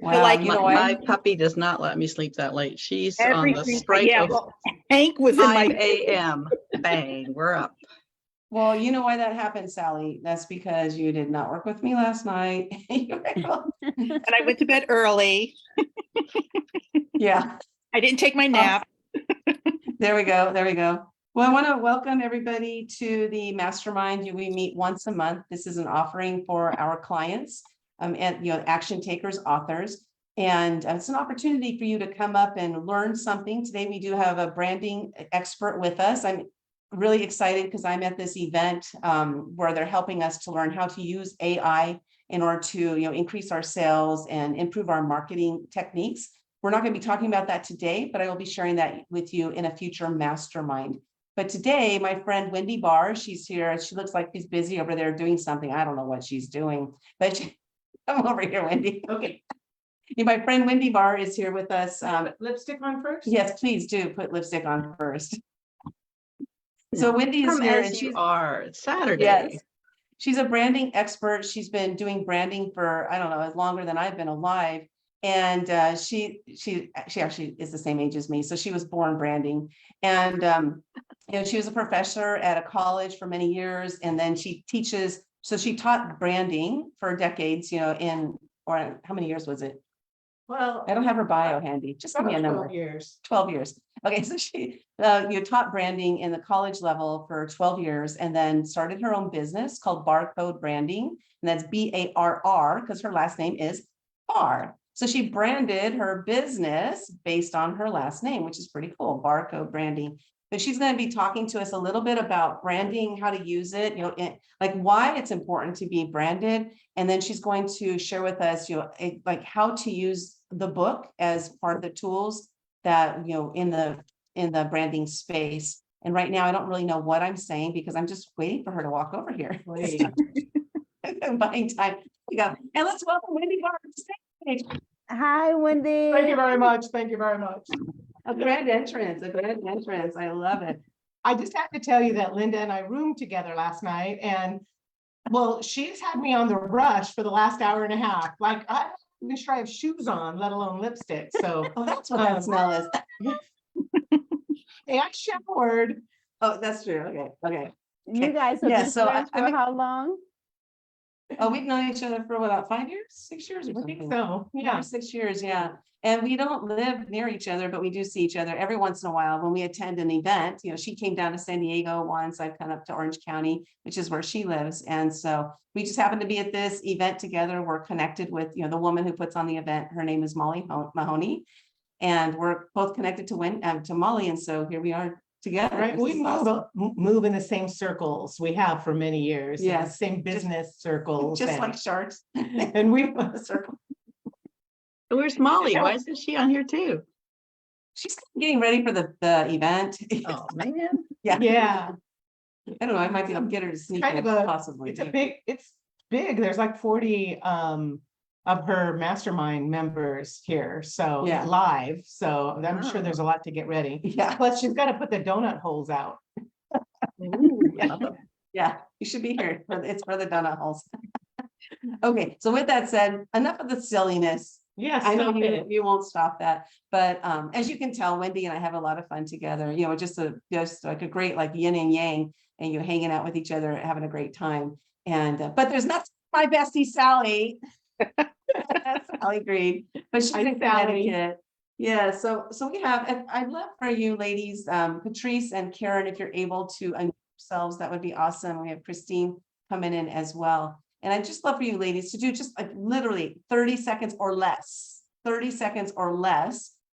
So like, my puppy does not let me sleep that late. She's on the strike yeah, of well, Hank was in 5 my a.m. Bang, we're up. Well, you know why that happened, Sally? That's because you did not work with me last night. and I went to bed early. Yeah, I didn't take my nap. there we go. There we go. Well, I want to welcome everybody to the Mastermind. We meet once a month. This is an offering for our clients and action takers, authors. And it's an opportunity for you to come up and learn something. Today, we do have a branding expert with us. I'm really excited because I'm at this event where they're helping us to learn how to use AI in order to increase our sales and improve our marketing techniques. We're not going to be talking about that today, but I will be sharing that with you in a future mastermind. But today, my friend Wendy Barr, she's here. She looks like she's busy over there doing something. I don't know what she's doing, but come over here, Wendy. Okay. My friend Wendy Barr is here with us. Lipstick on first? Yes, please do put lipstick on first. So Wendy is Come here, as and you she's are. It's Saturday. yes, she's a branding expert. She's been doing branding for I don't know longer than I've been alive, and she actually is the same age as me. So she was born branding, and she was a professor at a college for many years, and then she teaches. So she taught branding for decades. Or how many years was it? Well, I don't have her bio handy. Just give me a number. 12 years. 12 years. Okay, so she taught branding in the college level for 12 years and then started her own business called Barcode Branding. And that's B-A-R-R because her last name is Barr. So she branded her business based on her last name, which is pretty cool, Barcode Branding. But she's going to be talking to us a little bit about branding, how to use it, like why it's important to be branded. And then she's going to share with us, like how to use the book as part of the tools that, in the branding space. And right now, I don't really know what I'm saying because I'm just waiting for her to walk over here. I'm buying time. We go. And let's welcome Wendy Barr to the stage. Hi, Wendy. Thank you very much. Thank you very much. A grand entrance, a grand entrance. I love it. I just have to tell you that Linda and I roomed together last night, and well, she's had me on the rush for the last hour and a half. Like I'm even sure I have shoes on, let alone lipstick. So Oh, that's what that smell is. hey, I showered. Oh, that's true. Okay. Okay. You guys have Yeah, been so friends for how long? Oh, we've known each other for about 5 years, 6 years or I think something. so. Yeah. 6 years, yeah. And we don't live near each other, but we do see each other every once in a while when we attend an event. She came down to San Diego once. I've come up to Orange County, which is where she lives. And so we just happened to be at this event together. We're connected with, the woman who puts on the event. Her name is Molly Mahoney. And we're both connected to Molly. And so here we are together. Right. We move in the same circles we have for many years. Yeah. Same business circles. Just like sharks. and we circle. Where's Molly? Why isn't she on here too? She's getting ready for the event. Oh man. Yeah. Yeah. I don't know. I might be able to get her to sneak in, possibly. It's big. There's like 40 of her mastermind members here. So Yeah. live. So I'm sure there's a lot to get ready. Yeah. Plus she's got to put the donut holes out. Ooh, Yeah, you should be here. It's for the donut holes. Okay, so with that said, enough of the silliness. Yes, I know you won't stop that, but as you can tell, Wendy and I have a lot of fun together. Just like a great like yin and yang, and you're hanging out with each other, having a great time. And but there's not my bestie Sally. Sally agreed, but she's in Connecticut. Yeah, so we have. I'd love for you ladies, Patrice and Karen, if you're able to unmute yourselves, that would be awesome. We have Christine coming in as well. And I'd just love for you ladies to do just like literally 30 seconds or less,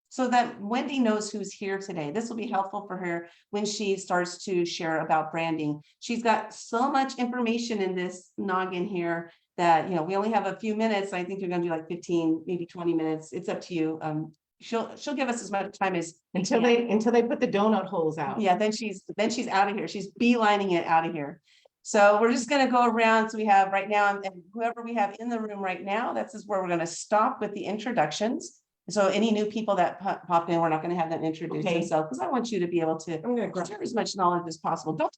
so that Wendy knows who's here today. This will be helpful for her when she starts to share about branding. She's got so much information in this noggin here that, we only have a few minutes. I think you're going to do like 15, maybe 20 minutes. It's up to you. She'll give us as much time as until they put the donut holes out. Yeah, then she's out of here. She's beelining it out of here. So we're just going to go around. So we have right now, and whoever we have in the room right now, this is where we're going to stop with the introductions. So any new people that pop in, we're not going to have them introduce themselves because I want you to be able to share as much knowledge as possible. Don't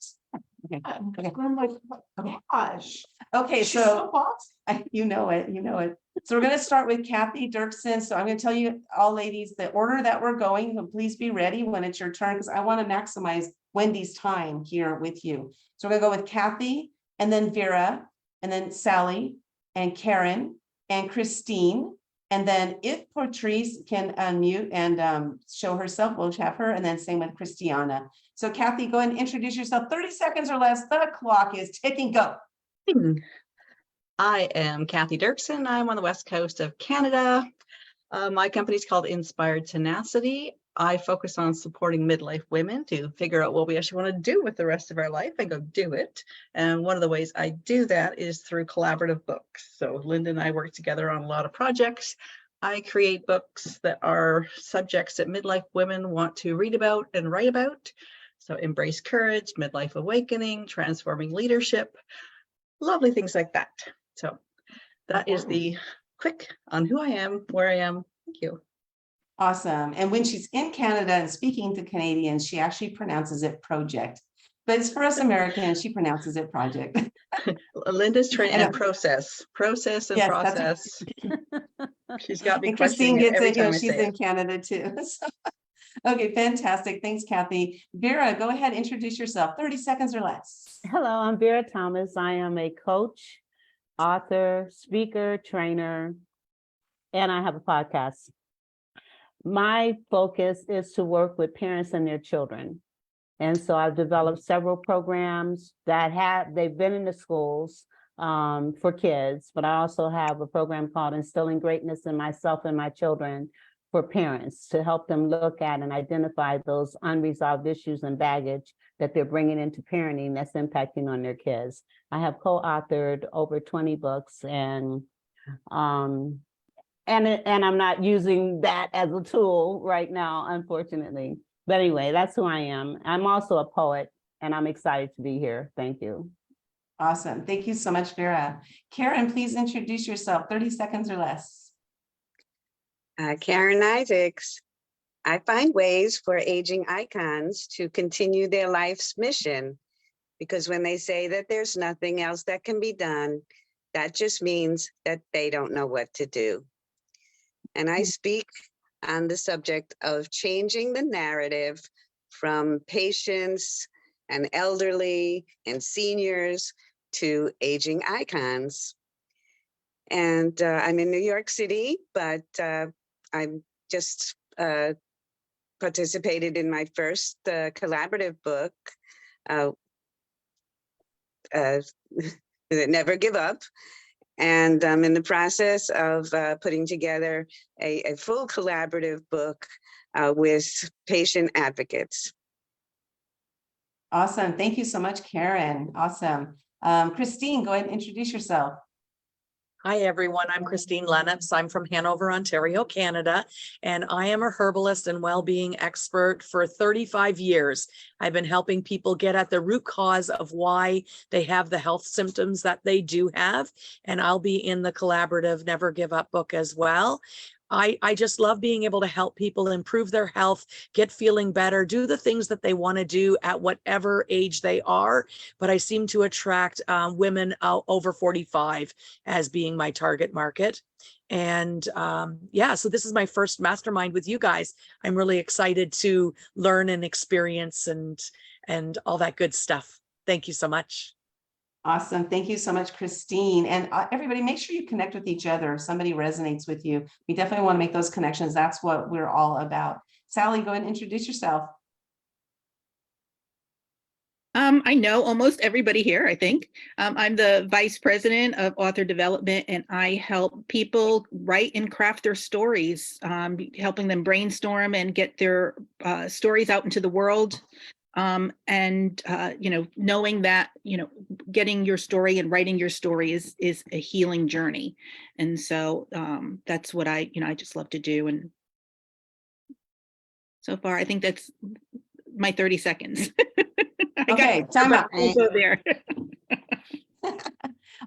Okay. I'm like, oh gosh. Okay, She's so bossy. you know it, you know it. So we're gonna start with Kathy Dirksen. So I'm gonna tell you all ladies, the order that we're going, so please be ready when it's your turn, because I want to maximize Wendy's time here with you. So we're gonna go with Kathy and then Vera and then Sally and Karen and Christine. And then if Patrice can unmute and show herself, we'll have her, and then same with Christiana. So Kathy, go ahead and introduce yourself, 30 seconds or less. The clock is ticking, go. I am Kathy Dirksen. I'm on the west coast of Canada. My company is called Inspired Tenacity. I focus on supporting midlife women to figure out what we actually want to do with the rest of our life and go do it. And one of the ways I do that is through collaborative books. So Linda and I work together on a lot of projects. I create books that are subjects that midlife women want to read about and write about. So Embrace Courage, Midlife Awakening, Transforming Leadership, lovely things like that. So that is the quick on who I am, where I am. Thank you. Awesome. And when she's in Canada and speaking to Canadians, she actually pronounces it project. But it's for us Americans, she pronounces it project. Linda's trained And, in process and yes, that's- process. She's got me And Christine questioning it gets every it, you know, time I she's say in it. Canada too. So, okay, fantastic. Thanks, Kathy. Vera, go ahead, introduce yourself, 30 seconds or less. Hello, I'm Vera Thomas. I am a coach, author, speaker, trainer, and I have a podcast. My focus is to work with parents and their children. And so I've developed several programs that they've been in the schools for kids, but I also have a program called Instilling Greatness in Myself and My Children for parents to help them look at and identify those unresolved issues and baggage that they're bringing into parenting that's impacting on their kids. I have co-authored over 20 books and I'm not using that as a tool right now, unfortunately. But anyway, that's who I am. I'm also a poet and I'm excited to be here. Thank you. Awesome. Thank you so much, Vera. Karen, please introduce yourself, 30 seconds or less. Karen Isaacs. I find ways for aging icons to continue their life's mission, because when they say that there's nothing else that can be done, that just means that they don't know what to do. And I speak on the subject of changing the narrative from patients and elderly and seniors to aging icons. And I'm in New York City, but I'm just participated in my first collaborative book, Never Give Up. And I'm in the process of putting together a full collaborative book with patient advocates. Awesome. Thank you so much, Karen. Awesome. Christine, go ahead and introduce yourself. Hi, everyone. I'm Christine Lennox. I'm from Hanover, Ontario, Canada, and I am a herbalist and well-being expert for 35 years. I've been helping people get at the root cause of why they have the health symptoms that they do have, and I'll be in the collaborative Never Give Up book as well. I just love being able to help people improve their health, get feeling better, do the things that they want to do at whatever age they are. But I seem to attract women over 45 as being my target market. And yeah, so this is my first mastermind with you guys. I'm really excited to learn and experience and all that good stuff. Thank you so much. Awesome. Thank you so much, Christine. And everybody, make sure you connect with each other. If somebody resonates with you, we definitely want to make those connections. That's what we're all about. Sally, go ahead and introduce yourself. I know almost everybody here, I think. I'm the vice president of author development, and I help people write and craft their stories, helping them brainstorm and get their stories out into the world. Knowing that, getting your story and writing your story is a healing journey. And so that's what I just love to do. And so far, I think that's my 30 seconds. Okay, time out. Go there.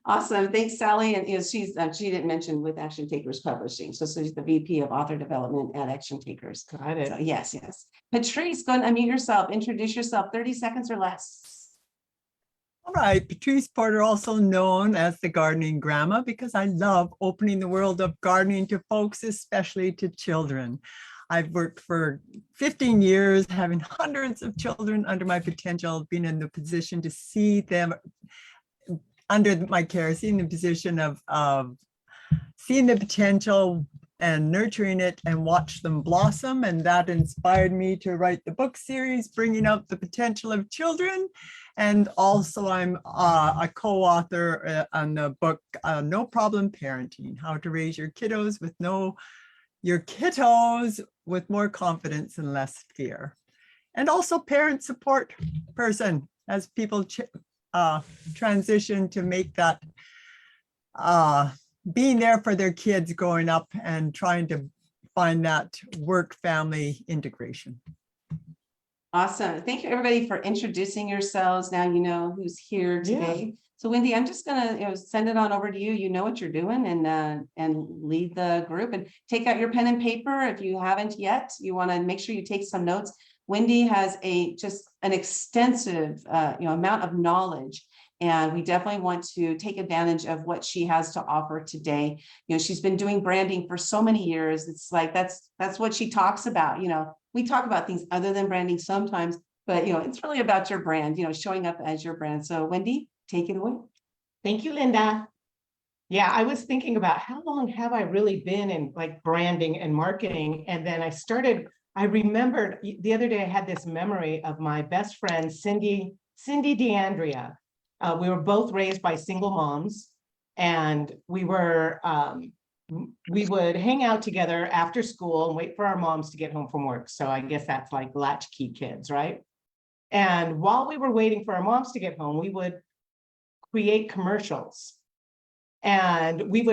Awesome. Thanks, Sally. And she didn't mention with Action Takers Publishing. So she's the VP of author development at Action Takers. Got it. So, yes. Patrice, go and unmute yourself. Introduce yourself, 30 seconds or less. All right, Patrice Porter, also known as the Gardening Grandma, because I love opening the world of gardening to folks, especially to children. I've worked for 15 years, having hundreds of children under my potential, being in the position to see them under my care, seeing the position of seeing the potential and nurturing it and watch them blossom. And that inspired me to write the book series, Bringing Out the Potential of Children. And also I'm a co-author on the book, No Problem Parenting, How to Raise Your Kiddos with more confidence and less fear. And also parent support person as people transition to make that being there for their kids growing up and trying to find that work-family integration. Awesome. Thank you, everybody, for introducing yourselves. Now you know who's here today. So Wendy, I'm just gonna send it on over to you. You know what you're doing, and lead the group and take out your pen and paper. If you haven't yet, you want to make sure you take some notes. Wendy has just an extensive amount of knowledge, and we definitely want to take advantage of what she has to offer today. She's been doing branding for so many years. It's like that's what she talks about. We talk about things other than branding sometimes, but it's really about your brand, showing up as your brand. So Wendy, take it away. Thank you, Linda. Yeah, I was thinking about how long have I really been in like branding and marketing? And then I remembered the other day I had this memory of my best friend, Cindy DeAndrea. We were both raised by single moms, and we would hang out together after school and wait for our moms to get home from work. So I guess that's like latchkey kids, right? And while we were waiting for our moms to get home, we would create commercials. And we'd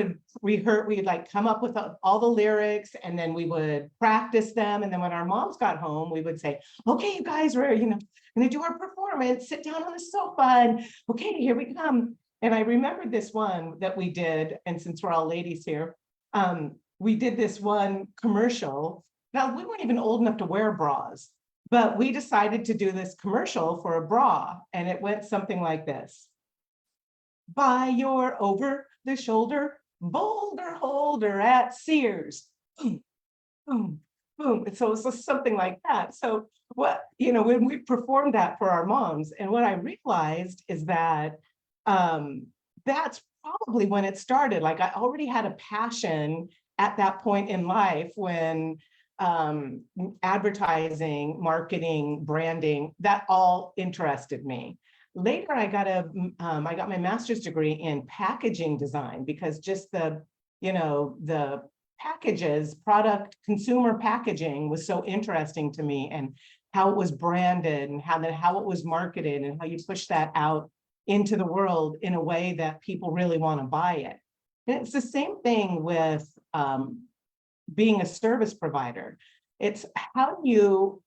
like come up with all the lyrics, and then we would practice them. And then when our moms got home, we would say, okay, you guys, we're gonna do our performance, sit down on the sofa, and okay, here we come. And I remembered this one that we did, and since we're all ladies here, we did this one commercial. Now, we weren't even old enough to wear bras, but we decided to do this commercial for a bra, and it went something like this. Buy your over-the-shoulder boulder holder at Sears. Boom, boom, boom. And so it's something like that. So when we performed that for our moms, and what I realized is that that's probably when it started. Like I already had a passion at that point in life when advertising, marketing, branding, that all interested me. Later, I got my master's degree in packaging design, because just the packages, consumer packaging was so interesting to me, and how it was branded and how it was marketed and how you push that out into the world in a way that people really want to buy it. And it's the same thing with being a service provider. It's how do you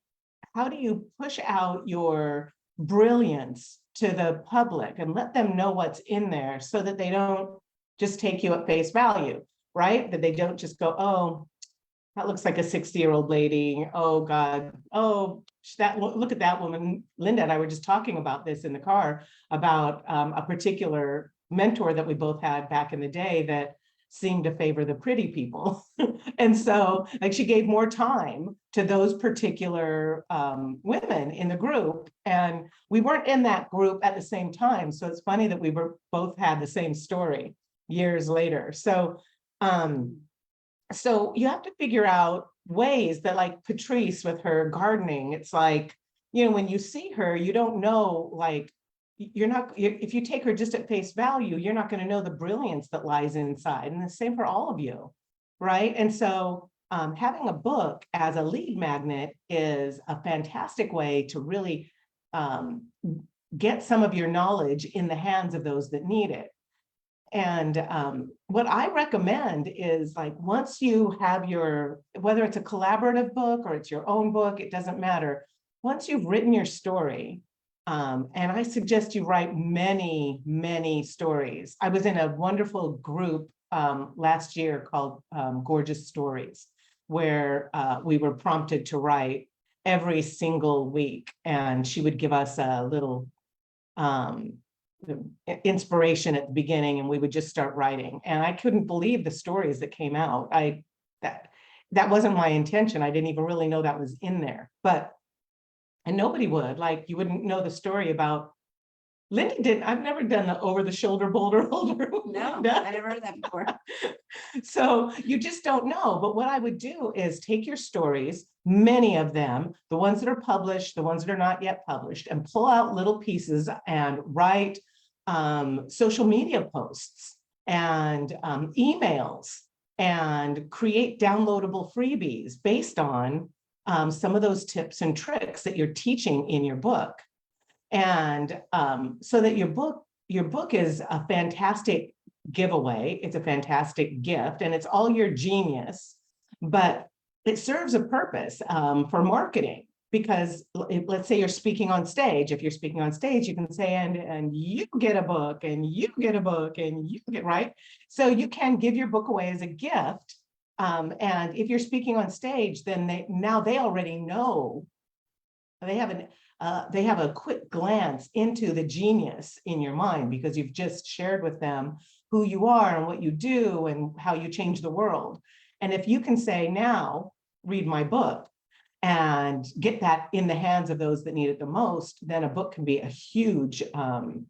push out your brilliance to the public and let them know what's in there, so that they don't just take you at face value, right? That they don't just go, oh, that looks like a 60-year-old lady. Oh God, oh, look at that woman. Linda and I were just talking about this in the car about a particular mentor that we both had back in the day that seemed to favor the pretty people. And so like she gave more time to those particular women in the group. And we weren't in that group at the same time. So it's funny that we both had the same story years later. So you have to figure out ways that, like Patrice with her gardening, it's like, when you see her, you don't know, like, if you take her just at face value, you're not going to know the brilliance that lies inside. And the same for all of you, right? And so having a book as a lead magnet is a fantastic way to really get some of your knowledge in the hands of those that need it. And what I recommend is, like, once you have whether it's a collaborative book or it's your own book, it doesn't matter. Once you've written your story, and I suggest you write many, many stories. I was in a wonderful group last year called Gorgeous Stories, where we were prompted to write every single week. And she would give us a little inspiration at the beginning, and we would just start writing. And I couldn't believe the stories that came out. That wasn't my intention. I didn't even really know that was in there. And nobody would, like, you wouldn't know the story about Lindy didn't. I've never done the over the shoulder boulder holder. No, I never heard that before. So you just don't know. But what I would do is take your stories, many of them, the ones that are published, the ones that are not yet published, and pull out little pieces and write social media posts and emails and create downloadable freebies based on some of those tips and tricks that you're teaching in your book. And so that your book is a fantastic giveaway. It's a fantastic gift, and it's all your genius, but it serves a purpose for marketing. Because let's say you're speaking on stage. If you're speaking on stage, you can say, and you get a book, and you get a book, and you get, right? So you can give your book away as a gift. And if you're speaking on stage, then they already know. They have a quick glance into the genius in your mind, because you've just shared with them who you are and what you do and how you change the world. And if you can say, now read my book, and get that in the hands of those that need it the most, then a book can be a huge and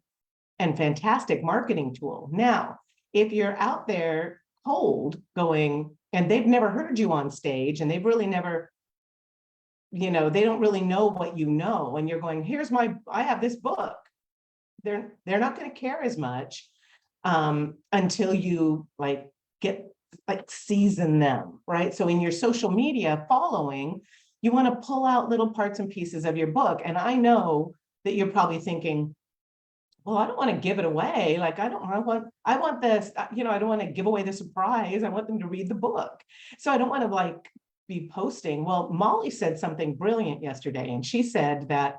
fantastic marketing tool. Now, if you're out there cold going, and they've never heard you on stage, and they've really never, they don't really know what you know, and you're going, I have this book. They're not going to care as much until you season them, right? So in your social media following, you want to pull out little parts and pieces of your book. And I know that you're probably thinking, well, I don't want to give it away. Like, I want this, I don't want to give away the surprise. I want them to read the book. So I don't want to be posting. Well, Molly said something brilliant yesterday, and she said that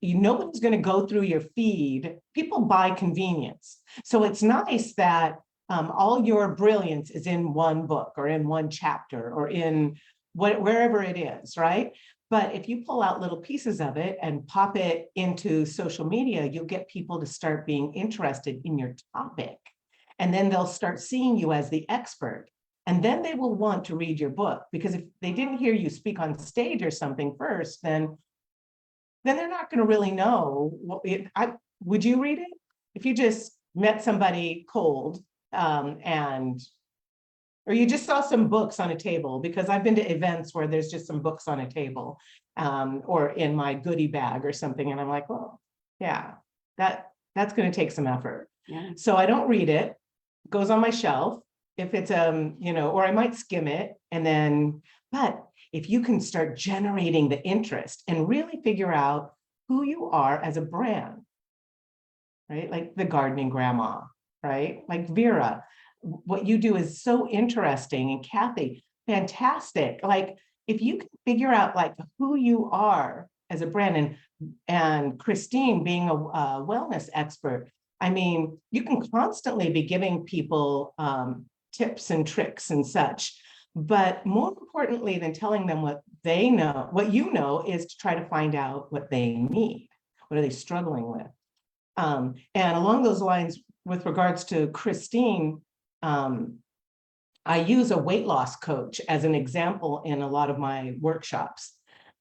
nobody's going to go through your feed. People buy convenience. So it's nice that all your brilliance is in one book or in one chapter or in wherever it is, right? But if you pull out little pieces of it and pop it into social media, you'll get people to start being interested in your topic. And then they'll start seeing you as the expert. And then they will want to read your book, because if they didn't hear you speak on stage or something first, then they're not going to really know. Would you read it? If you just met somebody cold or you just saw some books on a table, because I've been to events where there's just some books on a table or in my goodie bag or something. And I'm like, well, yeah, that's going to take some effort. Yeah. So I don't read it. It goes on my shelf. If it's, or I might skim it but if you can start generating the interest and really figure out who you are as a brand, right? Like the gardening grandma, right? Like Vera, what you do is so interesting. And Kathy, fantastic. Like, if you can figure out who you are as a brand, and Christine being a wellness expert, I mean, you can constantly be giving people tips and tricks and such. But more importantly than telling them what they know, what you know, is to try to find out what they need. What are they struggling with? And along those lines, with regards to Christine, I use a weight loss coach as an example in a lot of my workshops,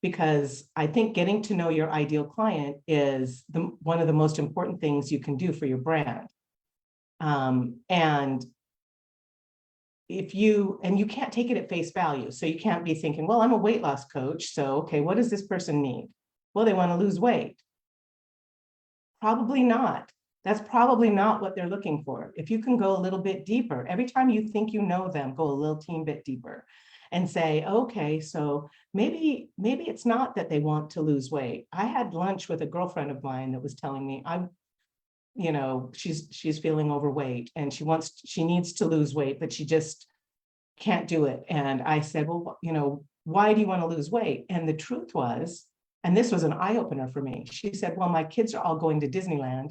because I think getting to know your ideal client is one of the most important things you can do for your brand. And you can't take it at face value. So you can't be thinking, well, I'm a weight loss coach. So, okay, what does this person need? Well, they want to lose weight. Probably not. That's probably not what they're looking for. If you can go a little bit deeper, every time you think you know them, go a little teeny bit deeper and say, okay, so maybe it's not that they want to lose weight. I had lunch with a girlfriend of mine that was telling me, she's feeling overweight and she needs to lose weight, but she just can't do it. And I said, well, why do you want to lose weight? And the truth was, and this was an eye-opener for me, she said, well, my kids are all going to Disneyland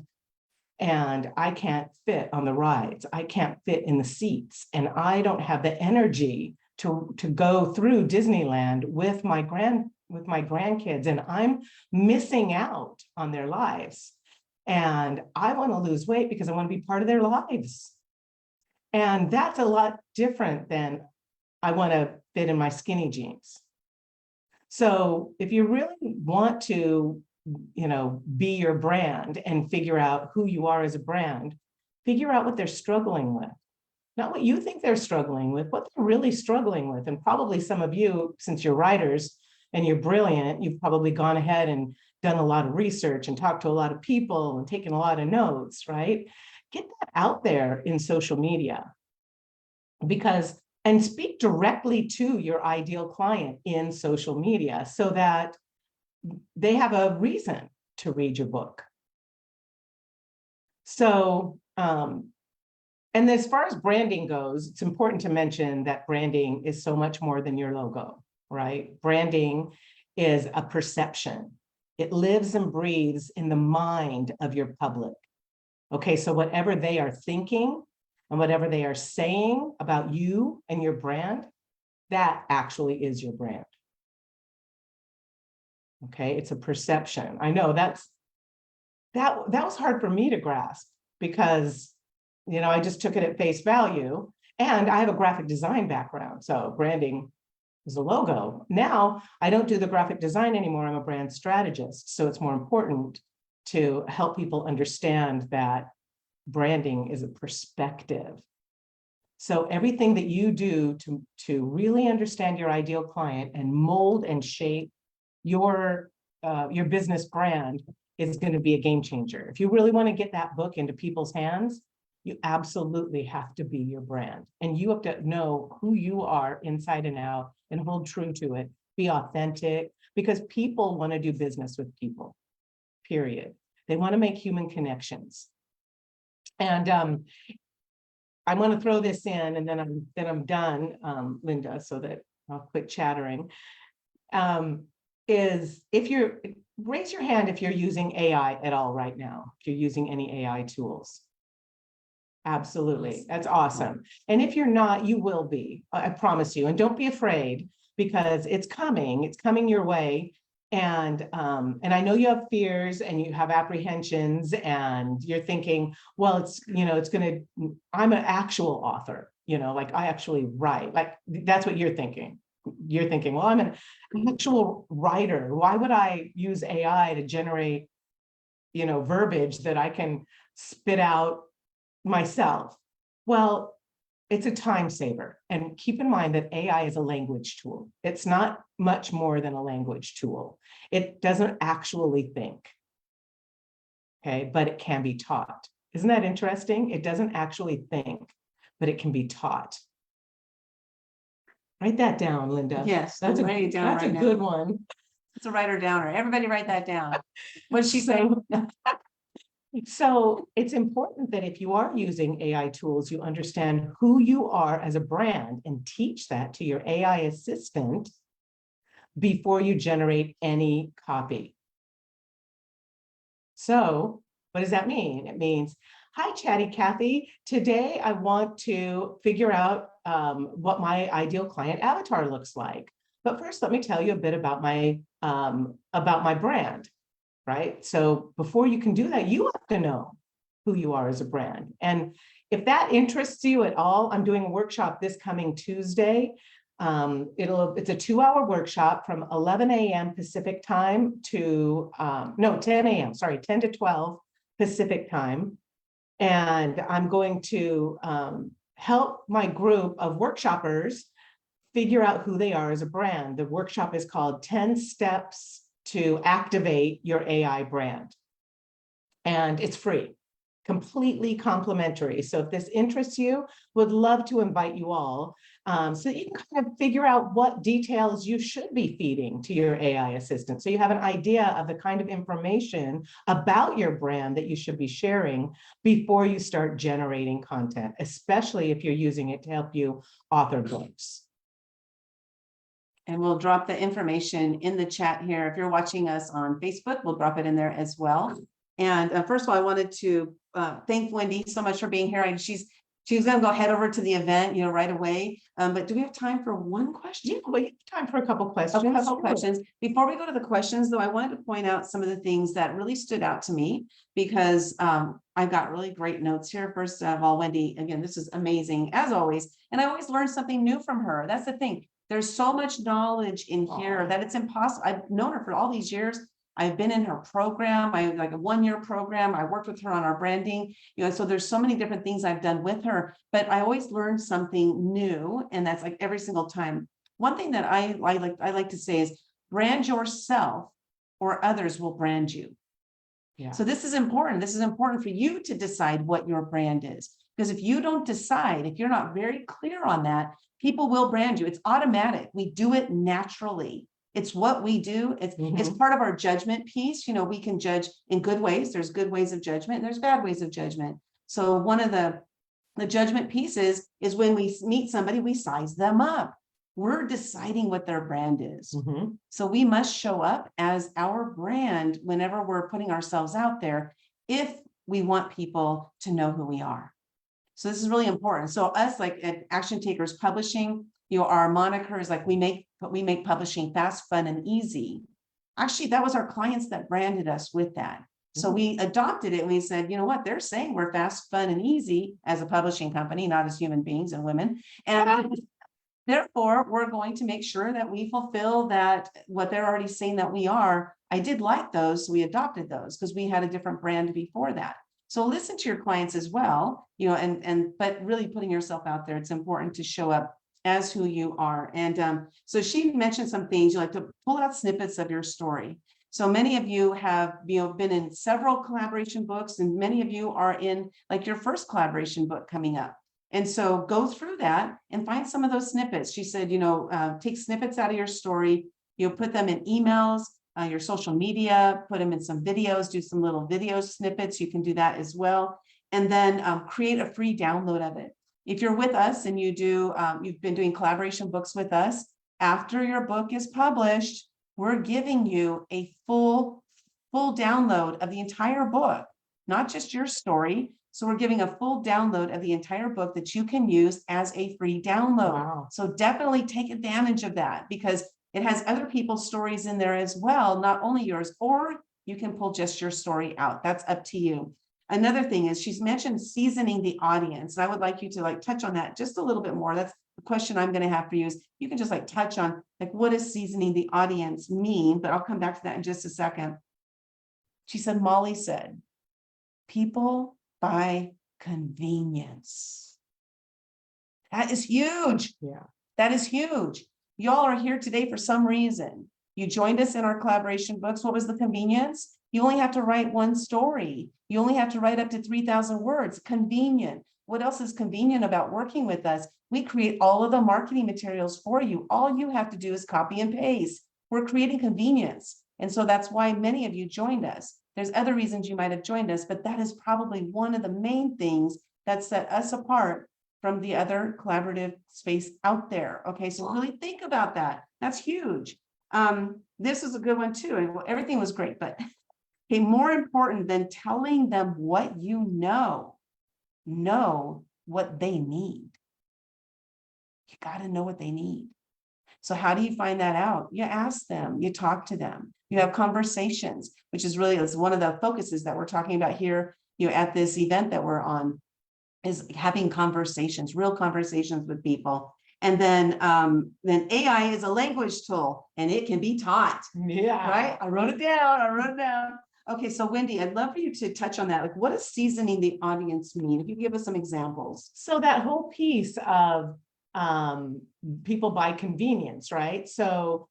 and I can't fit on the rides. I can't fit in the seats. And I don't have the energy to go through Disneyland with my grandkids, and I'm missing out on their lives. And I want to lose weight because I want to be part of their lives. And that's a lot different than I want to fit in my skinny jeans. So if you really want to, be your brand and figure out who you are as a brand, figure out what they're struggling with. Not what you think they're struggling with, what they're really struggling with. And probably some of you, since you're writers and you're brilliant, you've probably gone ahead and done a lot of research and talked to a lot of people and taken a lot of notes, right? Get that out there in social media and speak directly to your ideal client in social media so that they have a reason to read your book. So, and as far as branding goes, it's important to mention that branding is so much more than your logo, right? Branding is a perception. It lives and breathes in the mind of your public. Okay, so whatever they are thinking and whatever they are saying about you and your brand, that actually is your brand. Okay, it's a perception. I know that was hard for me to grasp because I just took it at face value, and I have a graphic design background. So branding is a logo. Now I don't do the graphic design anymore. I'm a brand strategist. So it's more important to help people understand that branding is a perspective. So everything that you do to really understand your ideal client and mold and shape your business brand is going to be a game changer. If you really want to get that book into people's hands, you absolutely have to be your brand. And you have to know who you are inside and out and hold true to it. Be authentic, because people want to do business with people, period. They want to make human connections. And I want to throw this in, and then I'm done, Linda, so that I'll quit chattering. Is raise your hand if you're using AI at all right now, if you're using any AI tools. Absolutely, that's awesome. And if you're not, you will be, I promise you. And don't be afraid, because it's coming your way. And I know you have fears and you have apprehensions, and you're thinking, well, I'm an actual author, like I actually write, like that's what you're thinking. You're thinking, well, I'm an actual writer. Why would I use AI to generate, verbiage that I can spit out myself? Well, it's a time saver. And keep in mind that AI is a language tool. It's not much more than a language tool. It doesn't actually think. Okay, but it can be taught. Isn't that interesting? It doesn't actually think, but it can be taught. Write that down, Linda. Yes, That's writing it down that's right a now. good one. It's a writer downer. Everybody write that down. What's she saying? So it's important that if you are using AI tools, you understand who you are as a brand and teach that to your AI assistant before you generate any copy. So what does that mean? It means, hi, Chatty Cathy. Today I want to figure out what my ideal client avatar looks like. But first, let me tell you a bit about my brand. Right? So before you can do that, you have to know who you are as a brand. And if that interests you at all, I'm doing a workshop this coming Tuesday. It's a 2-hour workshop from 11 a.m. Pacific time to 10 a.m. Sorry, 10 to 12 Pacific time. And I'm going to help my group of workshoppers figure out who they are as a brand. The workshop is called 10 Steps to Activate Your AI Brand. And it's free, completely complimentary. So if this interests you, would love to invite you all so that you can kind of figure out what details you should be feeding to your AI assistant. So you have an idea of the kind of information about your brand that you should be sharing before you start generating content, especially if you're using it to help you author books. And we'll drop the information in the chat here. If you're watching us on Facebook, we'll drop it in there as well. And first of all, I wanted to thank Wendy so much for being here. She's She's gonna go head over to the event, right away. But do we have time for one question? Yeah, we have time for a couple questions. A couple Sure. questions. Before we go to the questions, though, I wanted to point out some of the things that really stood out to me because I've got really great notes here. First of all, Wendy, again, this is amazing as always. And I always learn something new from her. That's the thing. There's so much knowledge in here that it's impossible. I've known her for all these years. I've been in her program. I like a 1-year program. I worked with her on our branding, so there's so many different things I've done with her, but I always learn something new. And that's like every single time. One thing that I like to say is brand yourself or others will brand you. Yeah. So this is important. This is important for you to decide what your brand is. Because if you don't decide, if you're not very clear on that, people will brand you. It's automatic. We do it naturally. It's what we do. It's part of our judgment piece. We can judge in good ways. There's good ways of judgment and there's bad ways of judgment. So one of the judgment pieces is when we meet somebody, we size them up. We're deciding what their brand is. So we must show up as our brand whenever we're putting ourselves out there, if we want people to know who we are. So this is really important. So us, like at Action Takers Publishing, our moniker is like we make publishing fast, fun, and easy. Actually, that was our clients that branded us with that. So we adopted it and we said, you know what, they're saying we're fast, fun, and easy as a publishing company, not as human beings and women. And therefore, we're going to make sure that we fulfill that, what they're already saying that we are. I did like those, so we adopted those because we had a different brand before that. So listen to your clients as well, but really putting yourself out there, it's important to show up as who you are. And so she mentioned some things. You like to pull out snippets of your story. So many of you have been in several collaboration books, and many of you are in like your first collaboration book coming up. And so go through that and find some of those snippets. She said, take snippets out of your story, put them in emails, your social media, put them in some videos, do some little video snippets. You can do that as well. And then create a free download of it. If you're with us and you've been doing collaboration books with us, after your book is published, we're giving you a full download of the entire book, not just your story. So we're giving a full download of the entire book that you can use as a free download. Wow. So definitely take advantage of that because it has other people's stories in there as well, not only yours, or you can pull just your story out. That's up to you. Another thing is she's mentioned seasoning the audience. And I would like you to touch on that just a little bit more. That's the question I'm going to have for you is you can just touch on what does seasoning the audience mean? But I'll come back to that in just a second. She said, Molly said, people buy convenience. That is huge. Yeah. That is huge. Y'all are here today for some reason. You joined us in our collaboration books. What was the convenience? You only have to write one story. You only have to write up to 3,000 words. Convenient. What else is convenient about working with us? We create all of the marketing materials for you. All you have to do is copy and paste. We're creating convenience. And so that's why many of you joined us. There's other reasons you might have joined us, but that is probably one of the main things that set us apart from the other collaborative space out there. Okay, so really think about that. That's huge. This is a good one too. And everything was great, but okay, more important than telling them what you know what they need. You got to know what they need. So how do you find that out? You ask them, you talk to them, you have conversations, which is one of the focuses that we're talking about here, at this event that we're on, is having conversations, real conversations with people. And then AI is a language tool and it can be taught. Yeah. Right? I wrote it down. Okay, so Wendy, I'd love for you to touch on that. What does seasoning the audience mean? If you give us some examples. So that whole piece of people buy convenience, right? So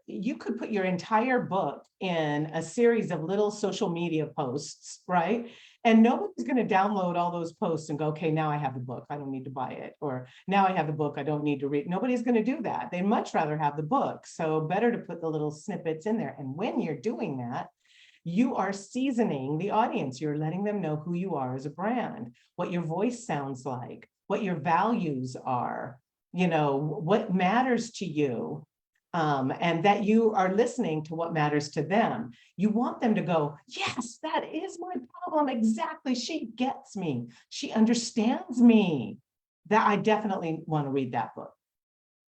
you could put your entire book in a series of little social media posts, right? And nobody's going to download all those posts and go, okay, now I have the book, I don't need to buy it. Or now I have the book, I don't need to read. Nobody's going to do that. They'd much rather have the book. So better to put the little snippets in there. And when you're doing that, you are seasoning the audience. You're letting them know who you are as a brand, what your voice sounds like, what your values are, what matters to you. and that you are listening to what matters to them. You want them to go, yes, that is my problem. Exactly. She gets me. She understands me. That I definitely want to read that book.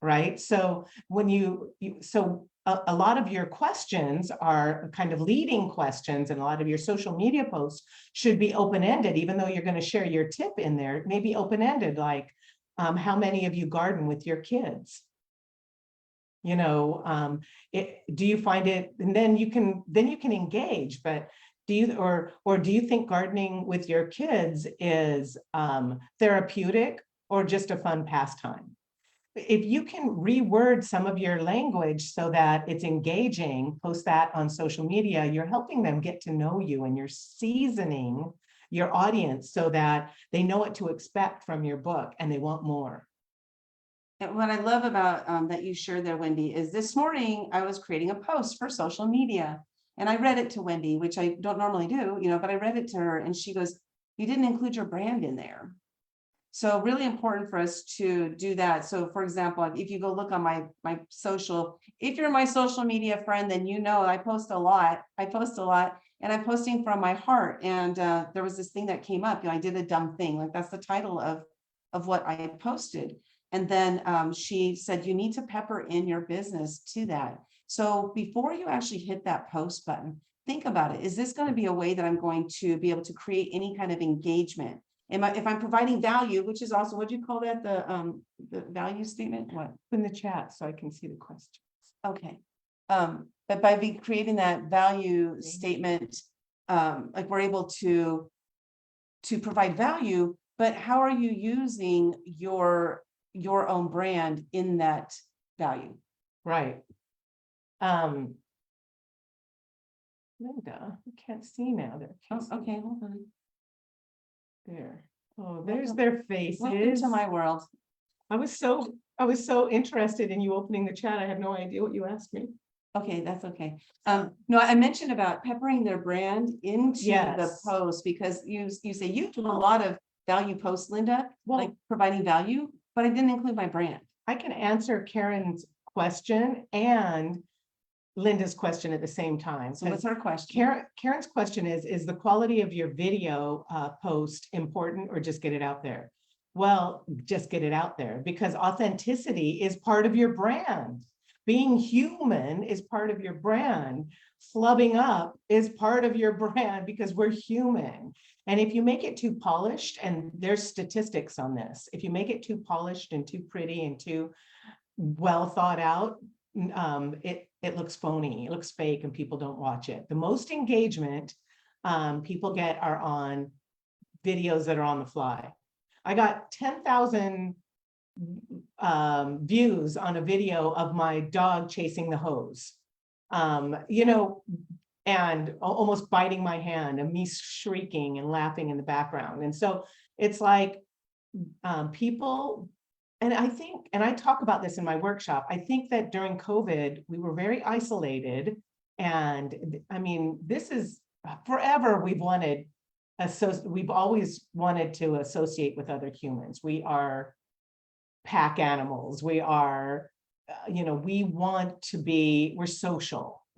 Right. So when a lot of your questions are kind of leading questions, and a lot of your social media posts should be open-ended, even though you're going to share your tip in there, maybe open-ended, like how many of you garden with your kids? You know, do you find it, and then you can engage, but do you, or do you think gardening with your kids is therapeutic or just a fun pastime? If you can reword some of your language so that it's engaging, post that on social media, you're helping them get to know you, and you're seasoning your audience so that they know what to expect from your book and they want more. And what I love about that you shared there, Wendy, is this morning I was creating a post for social media, and I read it to Wendy, which I don't normally do, you know, but I read it to her, and she goes, "You didn't include your brand in there." So really important for us to do that. So for example, if you go look on my social, if you're my social media friend, then you know I post a lot. And I'm posting from my heart. And there was this thing that came up, you know, I did a dumb thing. Like that's the title of what I had posted. And then she said, you need to pepper in your business to that. So before you actually hit that post button, think about it. Is this going to be a way that I'm going to be able to create any kind of engagement? If I'm providing value, which is also, what do you call that? The value statement? What? In the chat so I can see the questions. Okay. But by creating that value statement, like we're able to provide value, but how are you using your own brand in that value? Right. Linda, I can't see now. Okay, hold on. There. Oh, there's their faces. Welcome to my world. I was so interested in you opening the chat. I had no idea what you asked me. Okay, that's okay. No, I mentioned about peppering their brand into the Yes. post, because you say you do a lot of value posts, Linda, Well, like providing value, but I didn't include my brand. I can answer Karen's question and Linda's question at the same time. So what's her question? Karen's question is the quality of your video post important, or just get it out there? Well, just get it out there, because authenticity is part of your brand. Being human is part of your brand. Flubbing up is part of your brand, because we're human. And if you make it too polished, and there's statistics on this, if you make it too polished and too pretty and too well thought out, it looks phony, it looks fake, and people don't watch it. The most engagement people get are on videos that are on the fly. I got 10,000 views on a video of my dog chasing the hose, you know, and almost biting my hand, and me shrieking and laughing in the background. And so it's like people, and I think, and I talk about this in my workshop, I think that during COVID, we were very isolated. And I mean, this is forever we've always wanted to associate with other humans. We are pack animals. We are, you know, we're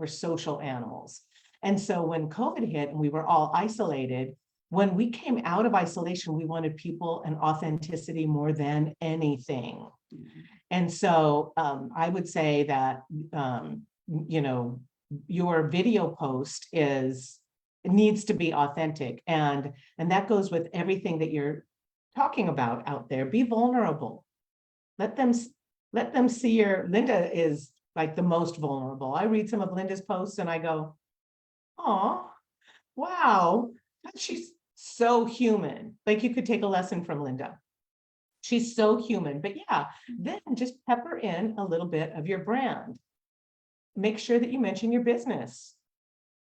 social animals. And so when COVID hit and we were all isolated, when we came out of isolation, we wanted people and authenticity more than anything. And so I would say that, you know, your video post needs to be authentic. And that goes with everything that you're talking about out there. Be vulnerable. Let them see Linda is like the most vulnerable. I read some of Linda's posts and I go, oh, wow, she's so human. Like you could take a lesson from Linda. She's so human. But yeah, then just pepper in a little bit of your brand. Make sure that you mention your business.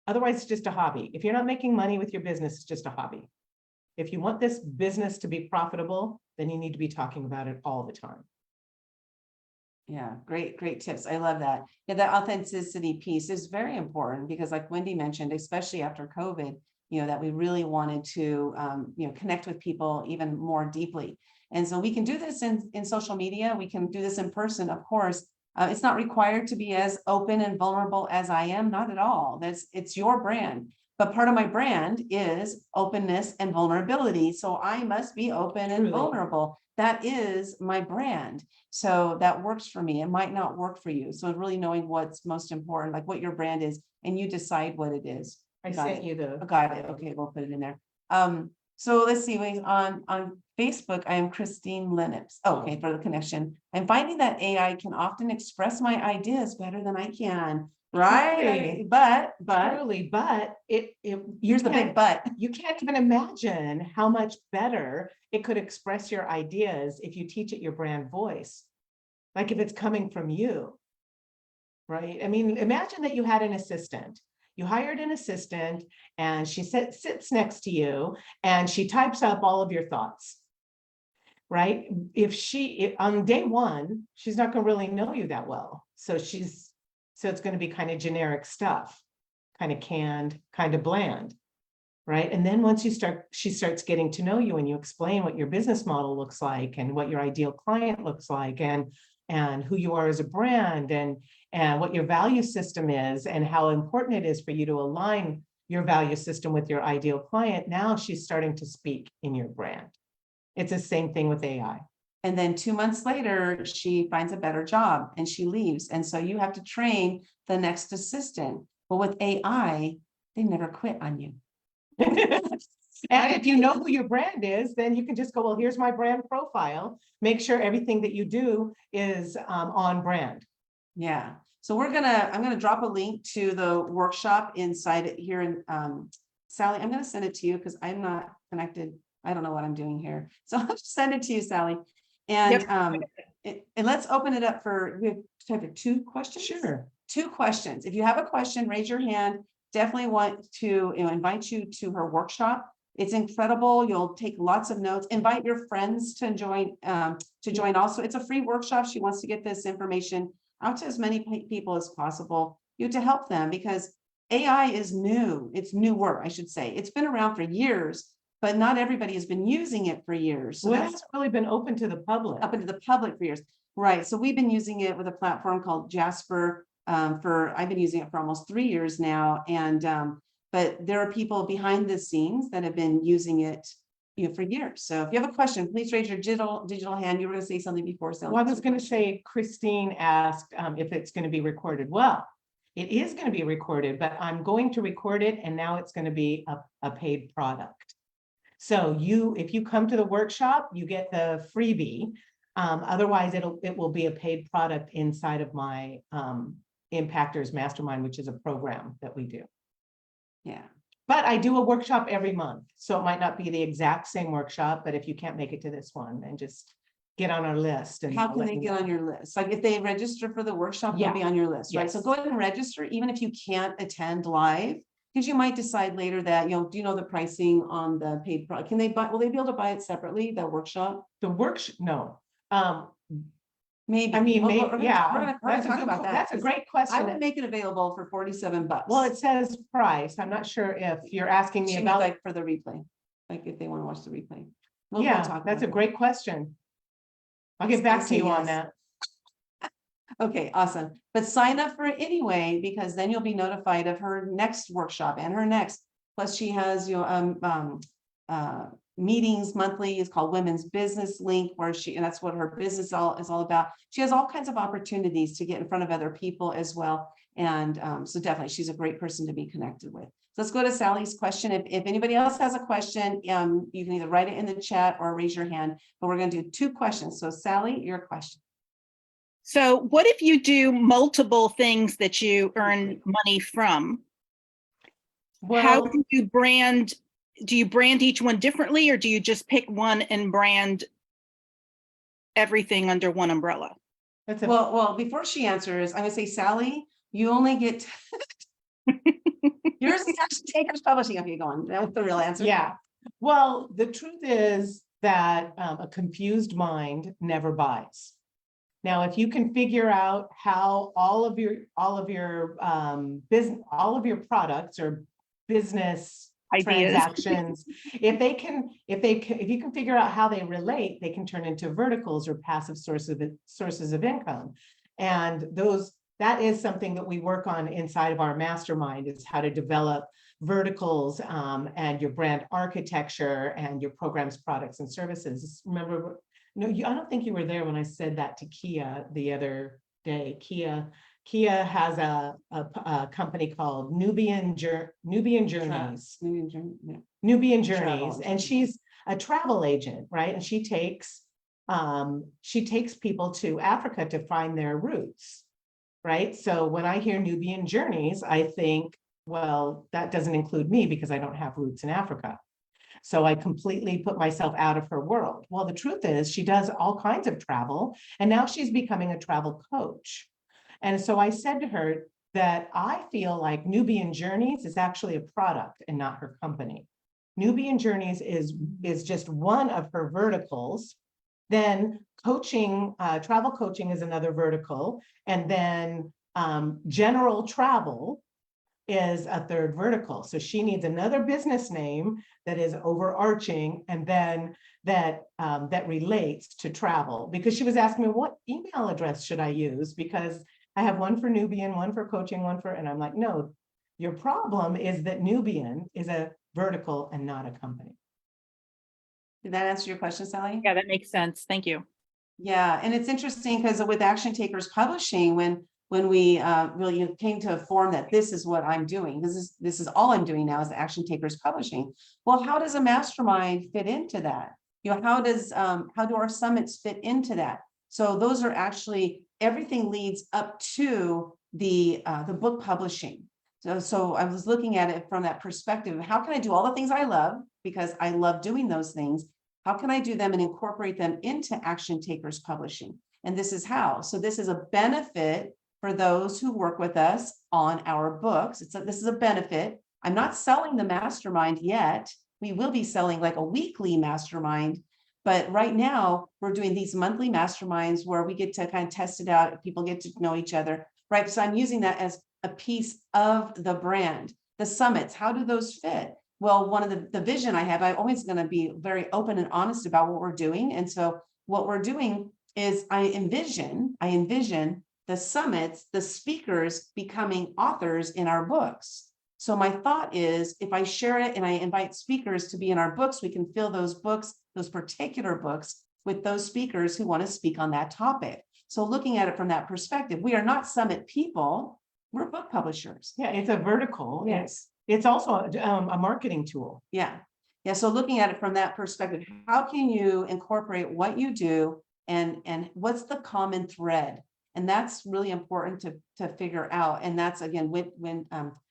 Otherwise, it's just a hobby. If you're not making money with your business, it's just a hobby. If you want this business to be profitable, then you need to be talking about it all the time. Yeah, great tips. I love that. Yeah, that authenticity piece is very important, because like Wendy mentioned, especially after COVID, you know, that we really wanted to, you know, connect with people even more deeply. And so we can do this in social media. We can do this in person, of course, It's not required to be as open and vulnerable as I am, not at all. It's your brand. But part of my brand is openness and vulnerability. So I must be open and Truly. vulnerable. That is my brand. So that works for me. It might not work for you. So really knowing what's most important, like what your brand is, and you decide what it is. I Got sent it. you the. Oh, got it. Okay, we'll put it in there. So let's see, on Facebook, I am Christine Lennox. Oh, okay, for the connection. I'm finding that AI can often express my ideas better than I can, right? Truly. But Truly, but here's the big but. you can't even imagine how much better it could express your ideas if you teach it your brand voice. Like if it's coming from you, right? I mean, imagine that you had an assistant. You hired an assistant and she sits next to you and she types up all of your thoughts, right? If on day one, she's not going to really know you that well. So it's going to be kind of generic stuff, kind of canned, kind of bland, right? And then once she starts getting to know you and you explain what your business model looks like and what your ideal client looks like and who you are as a brand and what your value system is and how important it is for you to align your value system with your ideal client. Now she's starting to speak in your brand. It's the same thing with AI. And then 2 months later, she finds a better job and she leaves. And so you have to train the next assistant. But with AI, they never quit on you. And if you know who your brand is, then you can just go, well, here's my brand profile. Make sure everything that you do is on brand. Yeah. So I'm gonna drop a link to the workshop inside it here. And Sally, I'm gonna send it to you because I'm not connected. I don't know what I'm doing here. So I'll just send it to you, Sally. And and let's open it up for, we have time for 2 questions. Sure. 2 questions. If you have a question, raise your hand. Definitely want to invite you to her workshop. It's incredible. You'll take lots of notes. Invite your friends to join. Also, it's a free workshop. She wants to get this information out to as many people as possible. To help them because AI is new. It's newer, I should say. It's been around for years, but not everybody has been using it for years. So Well, that's it's really been open to the public. up into the public for years, right? So we've been using it with a platform called Jasper. I've been using it for almost 3 years now, and but there are people behind the scenes that have been using it, for years. So if you have a question, please raise your digital hand. You were going to say something before. Well, I was going to say, Christine asked if it's going to be recorded. Well, it is going to be recorded, but I'm going to record it, and now it's going to be a paid product. So if you come to the workshop, you get the freebie. Otherwise, it will be a paid product inside of my Impactors Mastermind, which is a program that we do. Yeah. But I do a workshop every month, so it might not be the exact same workshop, but if you can't make it to this one, then just get on our list. And How can they get on your list? Like if they register for the workshop, they'll be on your list, right? So Yes. go ahead and register, even if you can't attend live, because you might decide later that, do you know the pricing on the paid product? Will they be able to buy it separately, the workshop? No. Maybe. I mean, We're maybe, gonna- yeah. We're gonna That's a talk good- about that. That's a great I question. would make it available for $47. Well, it says price. I'm not sure if you're asking me She means about. like for the replay, like if they want to watch the replay. We'll Yeah, talk that's a about great question. I'll get back to say you on yes. that. Okay, awesome. But sign up for it anyway, because then you'll be notified of her next workshop and her next. Plus she has, meetings monthly. It's called Women's Business Link, where and that's what her business is all about. She has all kinds of opportunities to get in front of other people as well. And so definitely she's a great person to be connected with. So let's go to Sally's question. If anybody else has a question, you can either write it in the chat or raise your hand, but we're going to do 2 questions. So Sally, your question. So what if you do multiple things that you earn money from? How Well, do you brand? Do you brand each one differently, or do you just pick one and brand everything under one umbrella? that's Well, before she answers, I'm gonna say, Sally, you only get yours is Action Takers Publishing. Okay, go on. That was the real answer. yeah. Well, the truth is that a confused mind never buys. Now, if you can figure out how all of your business, all of your products or business Ideas. transactions, if you can figure out how they relate, they can turn into verticals or passive sources of income. And that is something that we work on inside of our mastermind, is how to develop verticals and your brand architecture and your programs, products, and services. Remember, no, I don't think you were there when I said that to Kia the other day. Kia has a company called Nubian Journeys. Nubian Journeys, Travel. and she's a travel agent, right? And she takes people to Africa to find their roots, right? So when I hear Nubian Journeys, I think, well, that doesn't include me because I don't have roots in Africa. So I completely put myself out of her world. Well, the truth is she does all kinds of travel, and now she's becoming a travel coach. And so I said to her that I feel like Nubian Journeys is actually a product and not her company. Nubian Journeys is just one of her verticals. Then coaching, travel coaching is another vertical. And then general travel is a third vertical. So she needs another business name that is overarching and then that relates to travel. Because she was asking me, what email address should I use? Because I have one for Nubian, one for coaching, one for, and I'm like, no, your problem is that Nubian is a vertical and not a company. Did that answer your question, Sally? Yeah, that makes sense. Thank you. Yeah, and it's interesting because with Action Takers Publishing, when we really came to form that this is what I'm doing, this is all I'm doing now is Action Takers Publishing. Well, how does a mastermind fit into that? How do our summits fit into that? So those are actually, everything leads up to the book publishing. So I was looking at it from that perspective. How can I do all the things I love, because I love doing those things? How can I do them and incorporate them into Action Takers Publishing? And this is how. So this is a benefit for those who work with us on our books. This is a benefit. I'm not selling the mastermind yet. We will be selling like a weekly mastermind. But right now, we're doing these monthly masterminds where we get to kind of test it out. People get to know each other, right? So I'm using that as a piece of the brand. The summits, how do those fit? Well, one of the vision I have, I'm always going to be very open and honest about what we're doing. And so what we're doing is I envision the summits, the speakers becoming authors in our books. So my thought is, if I share it and I invite speakers to be in our books, we can fill those books, those particular books, with those speakers who want to speak on that topic. So looking at it from that perspective, we are not summit people, we're book publishers. Yeah, it's a vertical. Yes. It's also a marketing tool. Yeah. Yeah. So looking at it from that perspective, how can you incorporate what you do and what's the common thread? And that's really important to figure out. And that's, again, when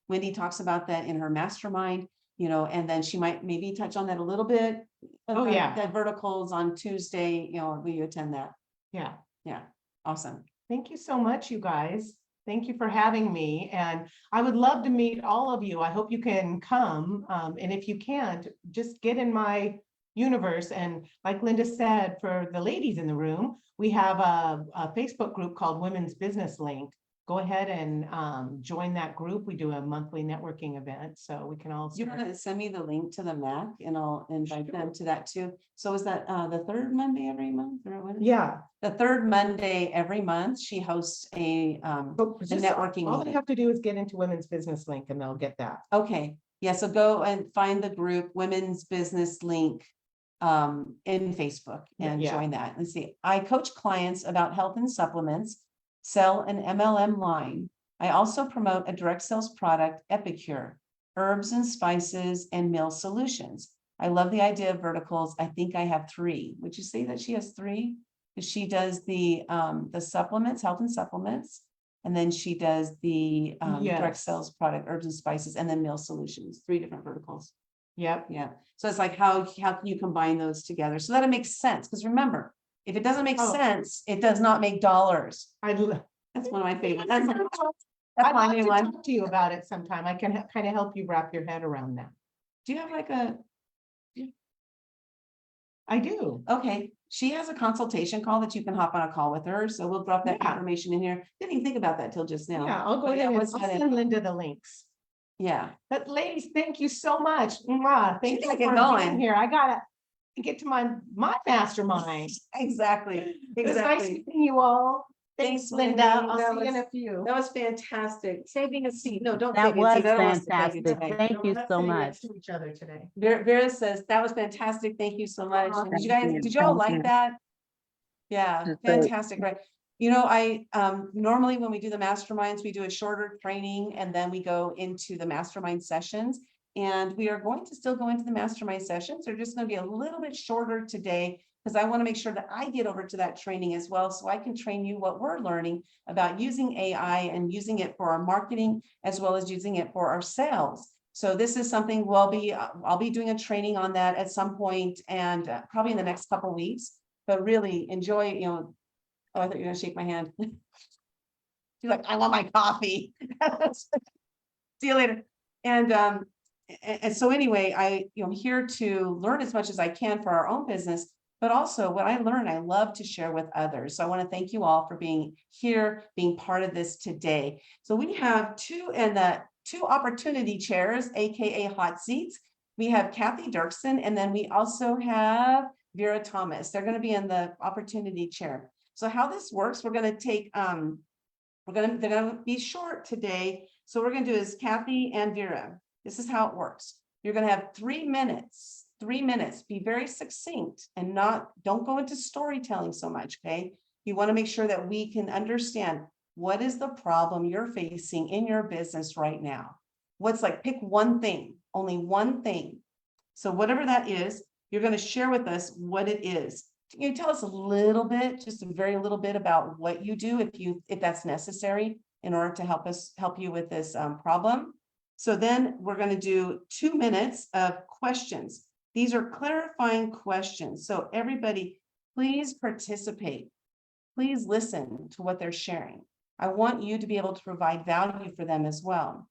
Wendy talks about that in her mastermind, and then she might maybe touch on that a little bit. Oh, yeah. The verticals on Tuesday, will you attend that? Yeah. Yeah. Awesome. Thank you so much, you guys. Thank you for having me. And I would love to meet all of you. I hope you can come. And if you can't, just get in my universe. And like Linda said, for the ladies in the room, we have a Facebook group called Women's Business Link. Go ahead and join that group. We do a monthly networking event, so we can all You want to send me the link to the MAC and I'll invite them to that too. So is that the third Monday every month? Or what? Yeah. The third Monday every month, she hosts a networking All they meeting. have to do is get into Women's Business Link and they'll get that. Okay, yeah, so go and find the group Women's Business Link in Facebook and Yeah. join that. Let's see, I coach clients about health and supplements, sell an MLM line. I also promote a direct sales product, Epicure, herbs and spices and meal solutions. I love the idea of verticals. I think I have 3. Would you say that she has 3? Because she does the supplements, health and supplements, and then she does the direct Yes. sales product, herbs and spices, and then meal solutions. 3 different verticals. Yep. Yeah. So it's like how can you combine those together so that it makes sense? Because remember, if it doesn't make sense, it does not make dollars. That's one of my favorites. That's I'd my love new to one. talk to you about it sometime. I can kind of help you wrap your head around that. Do you have like a? I do. Okay, she has a consultation call that you can hop on a call with her. So we'll drop that Yeah. information in here. Didn't even think about that till just now. Yeah, I'll go But ahead and what's I'll that in? send Linda the links. Yeah. But ladies, thank you so much. Mwah. Thank She's you like, for "Get being going." here. I gotta get to my mastermind. Exactly. It was nice Exactly. meeting you all. Thanks, Wendy. Linda. I'll That see you in was- a few. That was fantastic. Saving a seat. No, don't That save me a seat. was I don't want to save you fantastic. today. Thank you Let's so sit much. next to each other today. Vera says, that was fantastic. Thank you so much. And did you guys, Thank you. did y'all Thank like you. that? Yeah, That's great. fantastic, right? You know, I normally when we do the masterminds, we do a shorter training and then we go into the mastermind sessions. And we are going to still go into the mastermind sessions. They're just going to be a little bit shorter today because I want to make sure that I get over to that training as well, so I can train you what we're learning about using AI and using it for our marketing as well as using it for our sales. So this is something I'll be doing a training on that at some point and probably in the next couple of weeks. But really enjoy, you know. Oh, I thought you were gonna shake my hand. She's like, I want my coffee. See you later. And so anyway, I'm here to learn as much as I can for our own business, but also what I learn, I love to share with others. So I want to thank you all for being here, being part of this today. So we have two opportunity chairs, AKA hot seats. We have Kathy Dirksen, and then we also have Vera Thomas. They're going to be in the opportunity chair. So how this works, we're going to take, they're going to be short today. So what we're going to do is Kathy and Vera. This is how it works. You're going to have 3 minutes, be very succinct and don't go into storytelling so much. Okay. You want to make sure that we can understand what is the problem you're facing in your business right now. Pick one thing, only one thing. So whatever that is, you're going to share with us what it is. Can you tell us a little bit, just a very little bit about what you do if that's necessary in order to help you with this problem? So then we're going to do 2 minutes of questions. These are clarifying questions. So everybody, please participate. Please listen to what they're sharing. I want you to be able to provide value for them as well.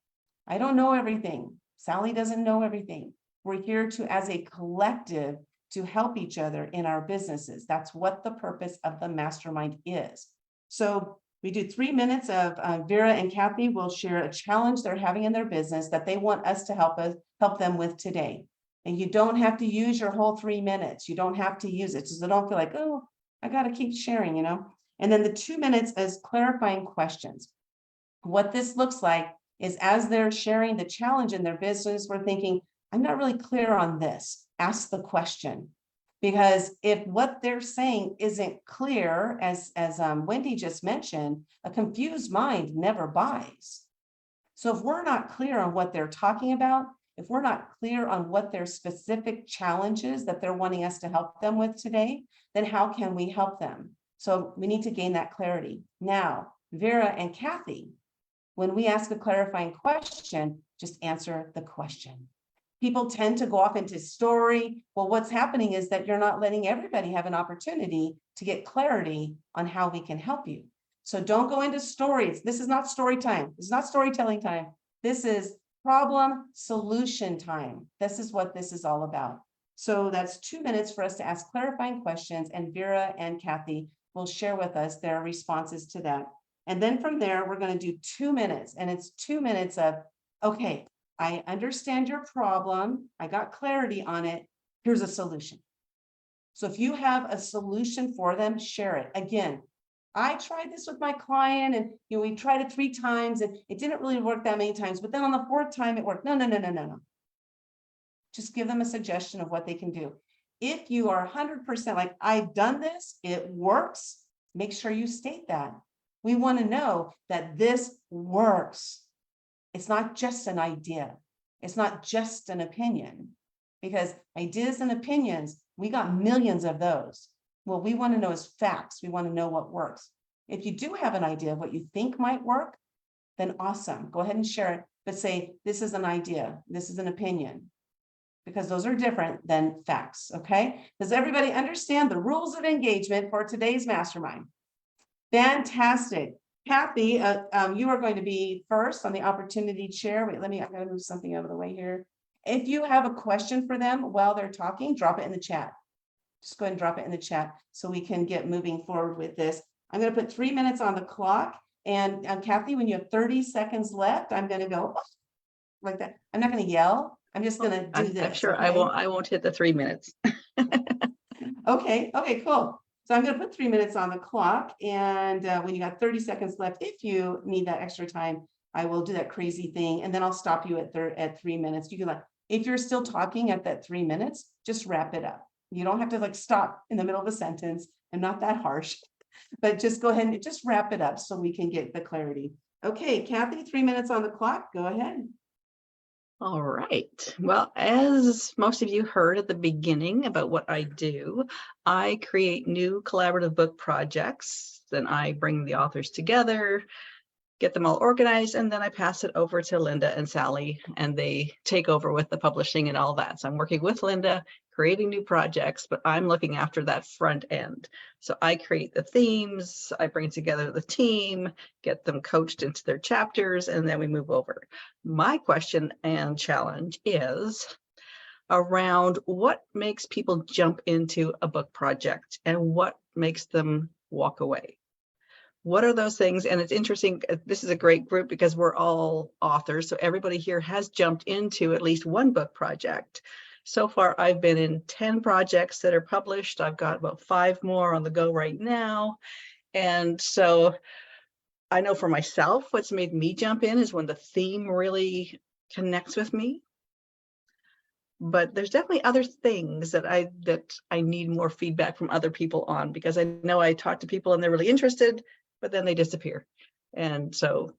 I don't know everything. Sally doesn't know everything. We're here as a collective to help each other in our businesses. That's what the purpose of the mastermind is. So we do 3 minutes of Vera and Kathy will share a challenge they're having in their business that they want us to help them with today. And you don't have to use your whole 3 minutes. You don't have to use it. So don't feel like, oh, I got to keep sharing, you know. And then the 2 minutes is clarifying questions. What this looks like is as they're sharing the challenge in their business, we're thinking, I'm not really clear on this. Ask the question. Because if what they're saying isn't clear, as Wendy just mentioned, a confused mind never buys. So if we're not clear on what they're talking about, if we're not clear on what their specific challenges that they're wanting us to help them with today, then how can we help them? So we need to gain that clarity. Now, Vera and Kathy, when we ask a clarifying question, just answer the question. People tend to go off into story. Well, what's happening is that you're not letting everybody have an opportunity to get clarity on how we can help you. So don't go into stories. This is not story time. This is not storytelling time. This is problem solution time. This is what this is all about. So that's 2 minutes for us to ask clarifying questions, and Vera and Kathy will share with us their responses to that. And then from there, we're going to do 2 minutes, and it's 2 minutes of, okay, I understand your problem. I got clarity on it. Here's a solution. So if you have a solution for them, share it. Again, I tried this with my client and we tried it 3 times and it didn't really work that many times, but then on the 4th time it worked. No. Just give them a suggestion of what they can do. If you are 100% like, I've done this, it works, make sure you state that. We want to know that this works. It's not just an idea. It's not just an opinion, because ideas and opinions, we got millions of those. What we want to know is facts. We want to know what works. If you do have an idea of what you think might work, then awesome. Go ahead and share it, but say, this is an idea. This is an opinion, because those are different than facts. Okay. Does everybody understand the rules of engagement for today's mastermind? Fantastic. Kathy, you are going to be first on the opportunity chair. Wait, I'm going to move something out of the way here. If you have a question for them while they're talking, drop it in the chat. Just go ahead and drop it in the chat so we can get moving forward with this. I'm going to put 3 minutes on the clock. And Kathy, when you have 30 seconds left, I'm going to go like that. I'm not going to yell. I'm just going to do this. I'm sure okay? I won't hit the 3 minutes. Okay, cool. So I'm going to put 3 minutes on the clock, and when you got 30 seconds left, if you need that extra time, I will do that crazy thing, and then I'll stop you at 3 minutes. You can, like, if you're still talking at that 3 minutes, just wrap it up. You don't have to like stop in the middle of a sentence. I'm not that harsh, but just go ahead and just wrap it up so we can get the clarity. Okay, Kathy, 3 minutes on the clock. Go ahead. All right. Well, as most of you heard at the beginning about what I do, I create new collaborative book projects. Then I bring the authors together, get them all organized, and then I pass it over to Linda and Sally, and they take over with the publishing and all that. So I'm working with Linda, creating new projects, but I'm looking after that front end. So I create the themes, I bring together the team, get them coached into their chapters, and then we move over. My question and challenge is around what makes people jump into a book project and what makes them walk away. What are those things? And it's interesting, this is a great group because we're all authors. So everybody here has jumped into at least one book project. So far, I've been in 10 projects that are published. I've got about 5 more on the go right now. And so I know for myself, what's made me jump in is when the theme really connects with me. But there's definitely other things that I need more feedback from other people on, because I know I talk to people and they're really interested, but then they disappear. And so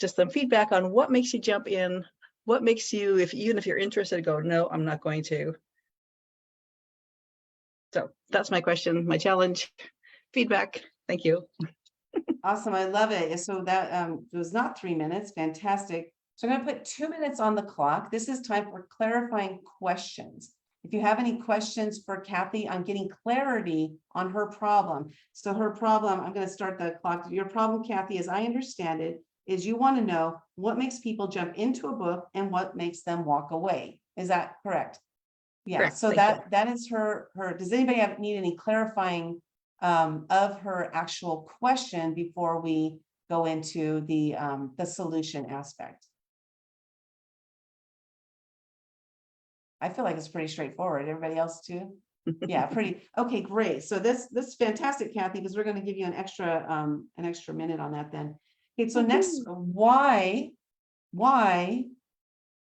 just some feedback on what makes you jump in, what makes you, even if you're interested, go, no, I'm not going to. So that's my question, my challenge, feedback. Thank you. Awesome. I love it. So that was not 3 minutes. Fantastic. So I'm going to put 2 minutes on the clock. This is time for clarifying questions. If you have any questions for Kathy on getting clarity on her problem. So her problem, I'm going to start the clock. Your problem, Kathy, as I understand it, is you want to know what makes people jump into a book and what makes them walk away. Is that correct? Yeah. Correct. So Thank you. that is her. Does anybody need any clarifying of her actual question before we go into the solution aspect? I feel like it's pretty straightforward. Everybody else too? Yeah, pretty. Okay, great. So this is fantastic, Kathy, because we're going to give you an extra minute on that then. Okay, so next, why I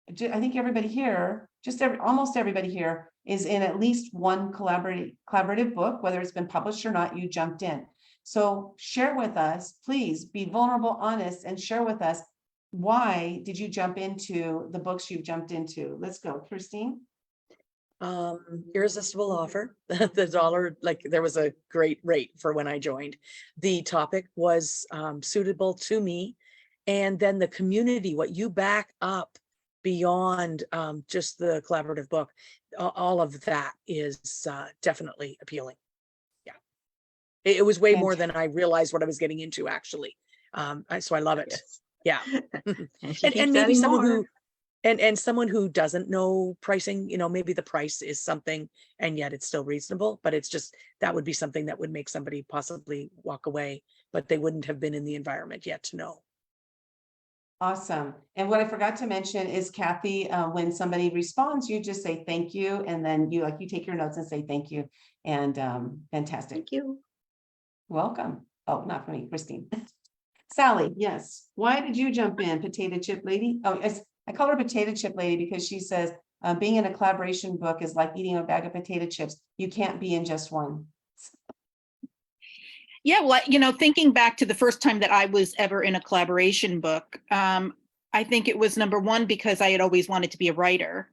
think everybody here, almost everybody here is in at least one collaborative book, whether it's been published or not, you jumped in. So share with us, please be vulnerable, honest, and share with us, why did you jump into the books you've jumped into? Let's go, Christine. Irresistible offer. The dollar, like there was a great rate for when I joined. The topic was suitable to me. And then the community, what you back up beyond just the collaborative book, all of that is definitely appealing. Yeah. It was way more than I realized what I was getting into, actually. So I love it. Yes. Yeah. And maybe someone who and someone who doesn't know pricing, maybe the price is something and yet it's still reasonable, but it's just, that would be something that would make somebody possibly walk away, but they wouldn't have been in the environment yet to know. Awesome. And what I forgot to mention is, Kathy, when somebody responds, you just say thank you, and then you take your notes and say thank you. And fantastic. Thank you. Welcome. Oh, not for me, Christine. Sally, yes. Why did you jump in, potato chip lady? Oh, I call her potato chip lady because she says being in a collaboration book is like eating a bag of potato chips. You can't be in just one. Yeah, well, thinking back to the first time that I was ever in a collaboration book, I think it was number one, because I had always wanted to be a writer,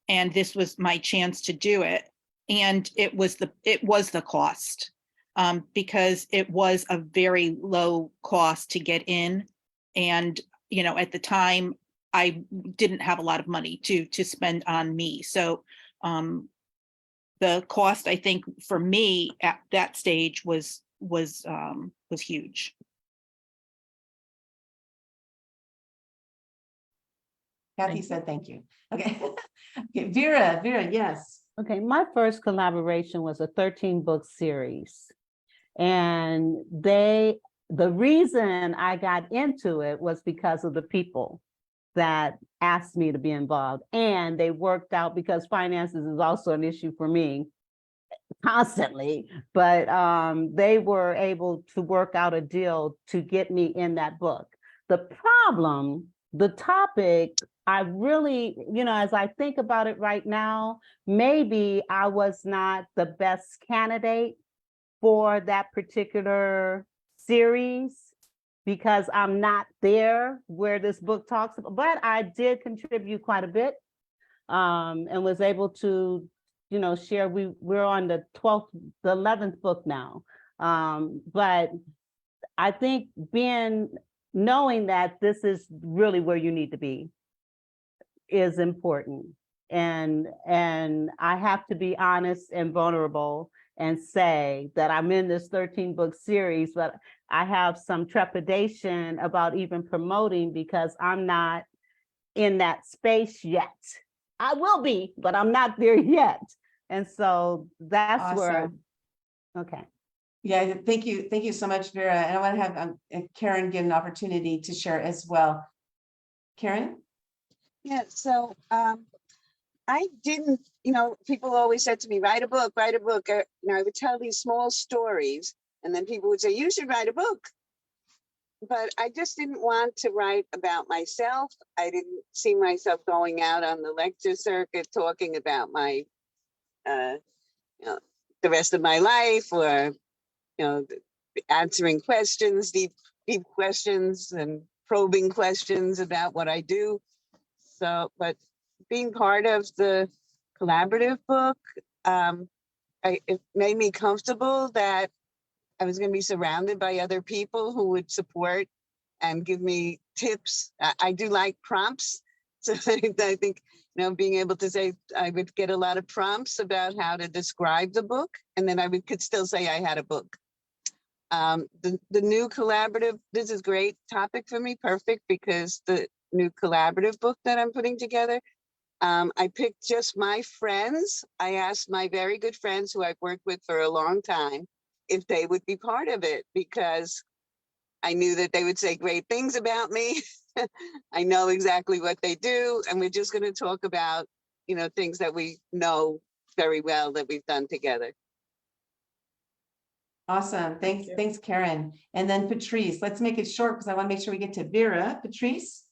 and this was my chance to do it. And it was the cost, because it was a very low cost to get in. And, at the time, I didn't have a lot of money to spend on me. So the cost, I think, for me at that stage was huge. Kathy said thank you. Okay. Okay, Vera, yes. Okay, my first collaboration was a 13-book series. And the reason I got into it was because of the people that asked me to be involved. And they worked out, because finances is also an issue for me. constantly, but they were able to work out a deal to get me in that book. The problem, the topic, I really, as I think about it right now, maybe I was not the best candidate for that particular series because I'm not there where this book talks about, but I did contribute quite a bit and was able to, share. We're on the 11th book now. But I think knowing that this is really where you need to be is important. And I have to be honest and vulnerable and say that I'm in this 13 book series, but I have some trepidation about even promoting because I'm not in that space yet. I will be, but I'm not there yet. And so that's where, Awesome. okay. Yeah, thank you. Thank you so much, Vera. And I want to have Karen get an opportunity to share as well. Karen? Yeah, so I didn't, people always said to me, write a book, write a book. I would tell these small stories and then people would say, you should write a book. But I just didn't want to write about myself. I didn't see myself going out on the lecture circuit talking about my, the rest of my life, or, answering questions, deep questions and probing questions about what I do. So, but being part of the collaborative book, it made me comfortable that I was going to be surrounded by other people who would support and give me tips. I do like prompts. So I think, being able to say, I would get a lot of prompts about how to describe the book, and then could still say I had a book. The new collaborative, this is a great topic for me, perfect, because the new collaborative book that I'm putting together, I picked just my friends. I asked my very good friends who I've worked with for a long time if they would be part of it, because I knew that they would say great things about me. I know exactly what they do. And we're just going to talk about, things that we know very well that we've done together. Awesome. Thanks, Karen. And then Patrice, let's make it short because I want to make sure we get to Vera. Patrice?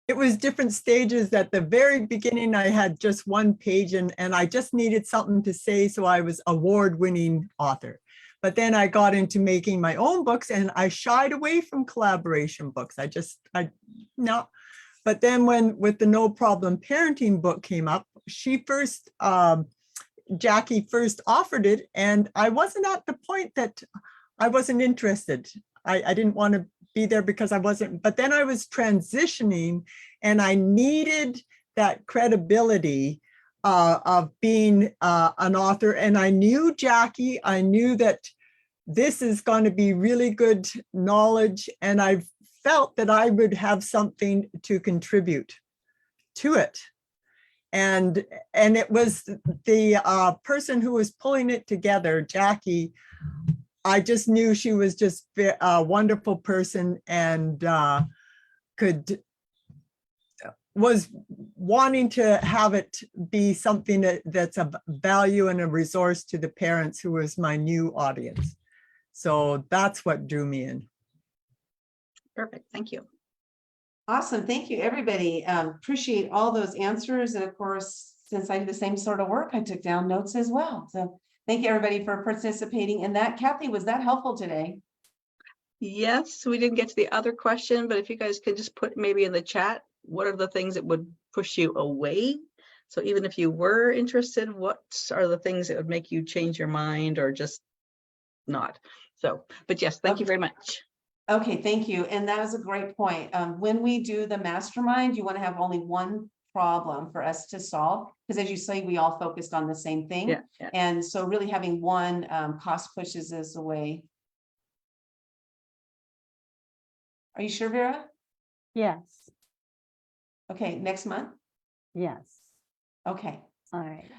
It was different stages. At the very beginning, I had just one page and I just needed something to say. So I was award-winning author. But then I got into making my own books and I shied away from collaboration books. No. But then with the No Problem Parenting book came up, Jackie first offered it, and I wasn't at the point that I wasn't interested. I didn't want to be there because I wasn't, but then I was transitioning and I needed that credibility of being an author. And I knew Jackie, I knew that this is going to be really good knowledge. And I felt that I would have something to contribute to it. And it was the person who was pulling it together, Jackie. I just knew she was just a wonderful person and was wanting to have it be something that's of value and a resource to the parents who was my new audience. So that's what drew me in. Perfect. Thank you. Awesome. Thank you, everybody. Appreciate all those answers. And of course, since I do the same sort of work, I took down notes as well. So thank you, everybody, for participating in that. Kathy, was that helpful today? Yes, we didn't get to the other question, but if you guys could just put maybe in the chat, what are the things that would push you away? So even if you were interested, what are the things that would make you change your mind or just not? So, but yes, thank you very much. Okay, thank you. And that was a great point. When we do the mastermind, you want to have only one problem for us to solve, because as you say, we all focused on the same thing. Yeah. And so really having one cost pushes us away. Are you sure, Vera? Yes. Okay, next month? Yes. Okay. All right.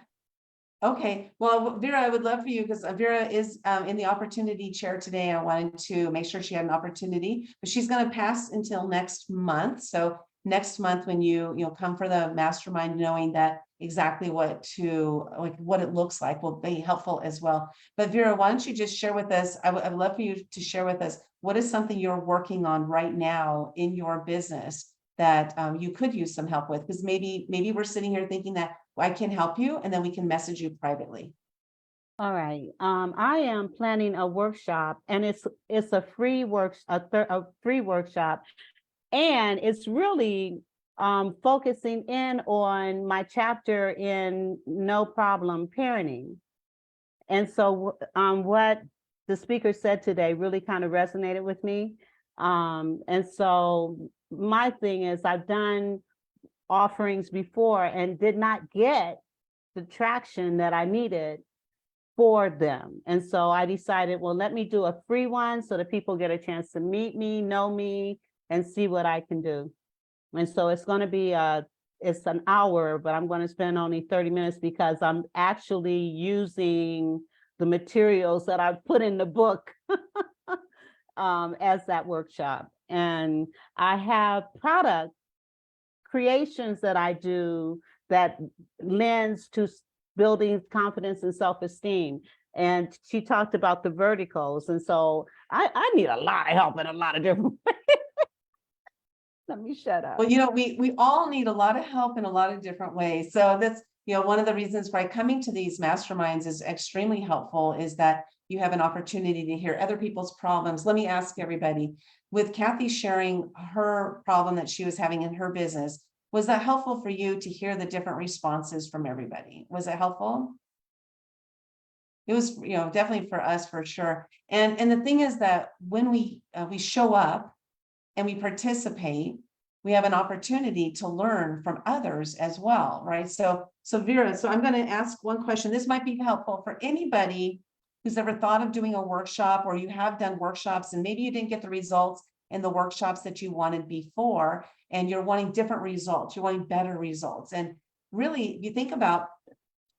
Okay, well, Vera, I would love for you, because Vera is in the opportunity chair today. I wanted to make sure she had an opportunity, but she's going to pass until next month. So next month, when you come for the mastermind, knowing that exactly what it looks like will be helpful as well. But Vera, why don't you just share with us, I'd love for you to share with us, what is something you're working on right now in your business that you could use some help with? Because maybe we're sitting here thinking that I can help you, and then we can message you privately. All right. I am planning a workshop, and it's a free free workshop, and it's really focusing in on my chapter in No Problem Parenting. And so what the speaker said today really kind of resonated with me. And so my thing is, I've done offerings before and did not get the traction that I needed for them. And so I decided, well, let me do a free one so that people get a chance to meet me, know me, and see what I can do. And so it's going to be it's an hour, but I'm going to spend only 30 minutes because I'm actually using the materials that I've put in the book as that workshop. And I have product creations that I do that lends to building confidence and self-esteem. And she talked about the verticals. And so I need a lot of help in a lot of different ways. Let me shut up. Well, we all need a lot of help in a lot of different ways. So that's, one of the reasons why coming to these masterminds is extremely helpful, is that you have an opportunity to hear other people's problems. Let me ask everybody, with Kathy sharing her problem that she was having in her business, was that helpful for you to hear the different responses from everybody? Was it helpful? It was, definitely for us, for sure. And the thing is that when we show up and we participate, we have an opportunity to learn from others as well, right? So Vera, I'm going to ask one question. This might be helpful for anybody who's ever thought of doing a workshop, or you have done workshops and maybe you didn't get the results in the workshops that you wanted before, and you're wanting different results, you're wanting better results. And really, you think about,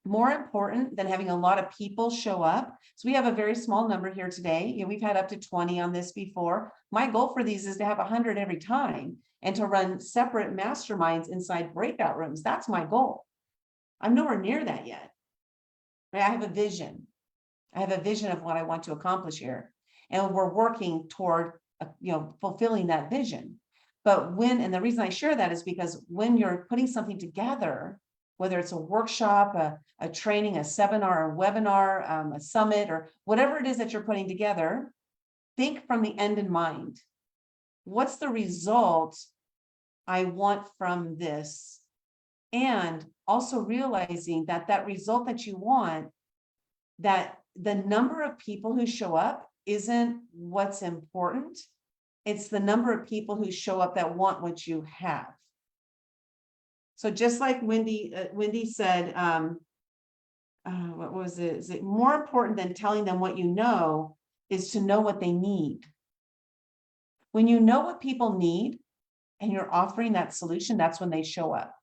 more important than having a lot of people show up. So we have a very small number here today. We've had up to 20 on this before. My goal for these is to have 100 every time, and to run separate masterminds inside breakout rooms. That's my goal. I'm nowhere near that yet. I have a vision. I have a vision of what I want to accomplish here. And we're working toward, fulfilling that vision. But and the reason I share that is because when you're putting something together, whether it's a workshop, a training, a seminar, a webinar, a summit, or whatever it is that you're putting together, think from the end in mind. What's the result I want from this? And also realizing that result that you want, that the number of people who show up isn't what's important. It's the number of people who show up that want what you have. So just like Wendy said, what was it? Is it more important than telling them what you know is to know what they need? When you know what people need and you're offering that solution, that's when they show up.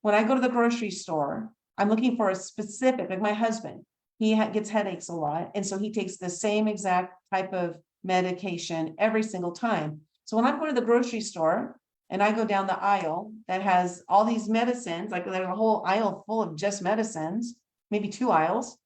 When I go to the grocery store, I'm looking for a specific, like my husband, he gets headaches a lot. And so he takes the same exact type of medication every single time. So when I'm going to the grocery store, and I go down the aisle that has all these medicines, like there's a whole aisle full of just medicines, maybe 2 aisles.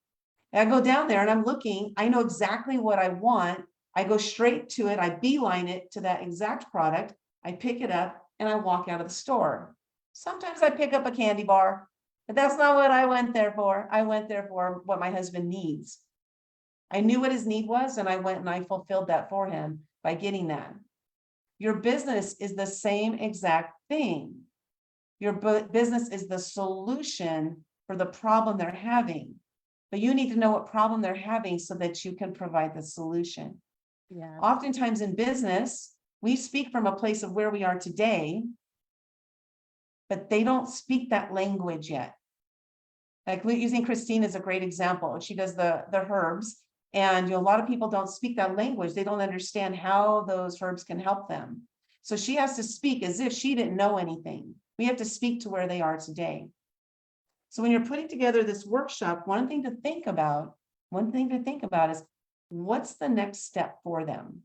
And I go down there and I'm looking, I know exactly what I want. I go straight to it. I beeline it to that exact product. I pick it up and I walk out of the store. Sometimes I pick up a candy bar, but that's not what I went there for. I went there for what my husband needs. I knew what his need was, and I went and I fulfilled that for him by getting that. Your business is the same exact thing. Your business is the solution for the problem they're having, but you need to know what problem they're having so that you can provide the solution. Yeah. Oftentimes in business, we speak from a place of where we are today, but they don't speak that language yet. Like using Christine as a great example. She does the herbs. And a lot of people don't speak that language. They don't understand how those herbs can help them. So she has to speak as if she didn't know anything. We have to speak to where they are today. So when you're putting together this workshop, one thing to think about is, what's the next step for them?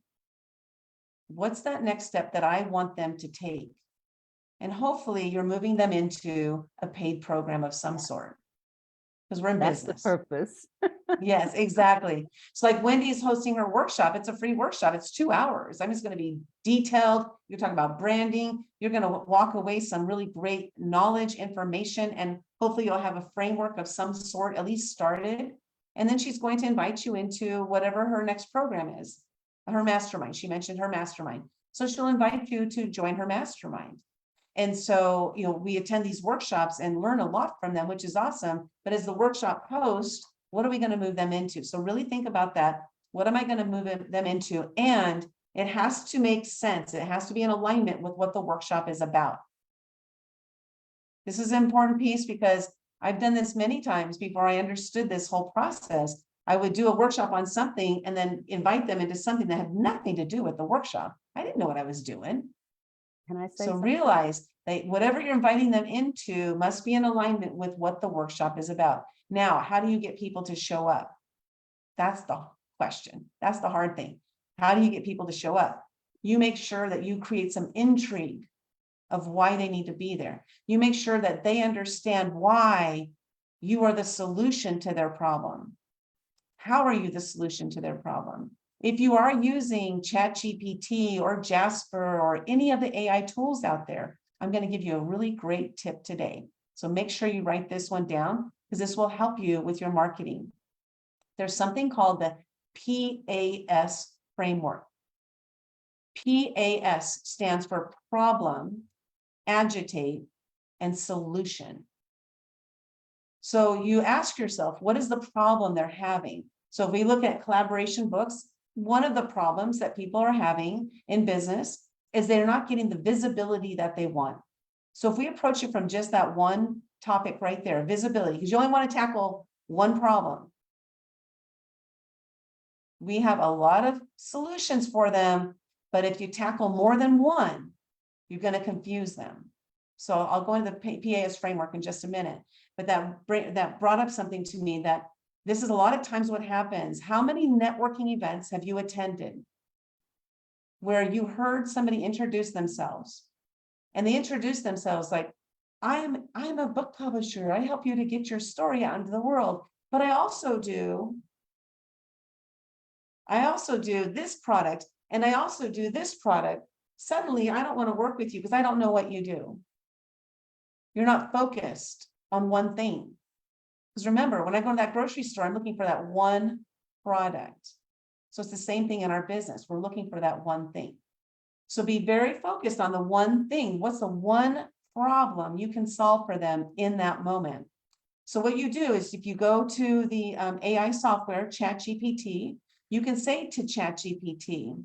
What's that next step that I want them to take? And hopefully you're moving them into a paid program of some sort. Because we're in That's the business. purpose. Yes, exactly. So like Wendy's hosting her workshop. It's a free workshop. It's 2 hours. I'm just going to be detailed. You're talking about branding. You're going to walk away some really great knowledge, information, and hopefully you'll have a framework of some sort, at least started. And then she's going to invite you into whatever her next program is, her mastermind. She mentioned her mastermind. So she'll invite you to join her mastermind. And so, we attend these workshops and learn a lot from them, which is awesome. But as the workshop host, what are we going to move them into? So really think about that. What am I going to move them into? And it has to make sense. It has to be in alignment with what the workshop is about. This is an important piece because I've done this many times before I understood this whole process. I would do a workshop on something and then invite them into something that had nothing to do with the workshop. I didn't know what I was doing. Can I say So something? realize that whatever you're inviting them into must be in alignment with what the workshop is about. Now, how do you get people to show up? That's the question. That's the hard thing. How do you get people to show up? You make sure that you create some intrigue of why they need to be there. You make sure that they understand why you are the solution to their problem. How are you the solution to their problem? If you are using ChatGPT or Jasper or any of the AI tools out there, I'm going to give you a really great tip today. So make sure you write this one down because this will help you with your marketing. There's something called the PAS framework. PAS stands for problem, agitate, and solution. So you ask yourself, what is the problem they're having? So if we look at collaboration books, one of the problems that people are having in business is they're not getting the visibility that they want. So if we approach it from just that one topic right there, visibility, because you only want to tackle one problem. We have a lot of solutions for them, but if you tackle more than one, you're going to confuse them. So I'll go into the PAS framework in just a minute, but that brought up something to me that this is a lot of times what happens. How many networking events have you attended where you heard somebody introduce themselves and they introduce themselves like, I'm a book publisher. I help you to get your story out into the world, but I also do this product and I also do this product. Suddenly, I don't want to work with you because I don't know what you do. You're not focused on one thing. Because remember, when I go to that grocery store, I'm looking for that one product. So it's the same thing in our business. We're looking for that one thing. So be very focused on the one thing. What's the one problem you can solve for them in that moment? So what you do is if you go to the AI software, ChatGPT, you can say to ChatGPT,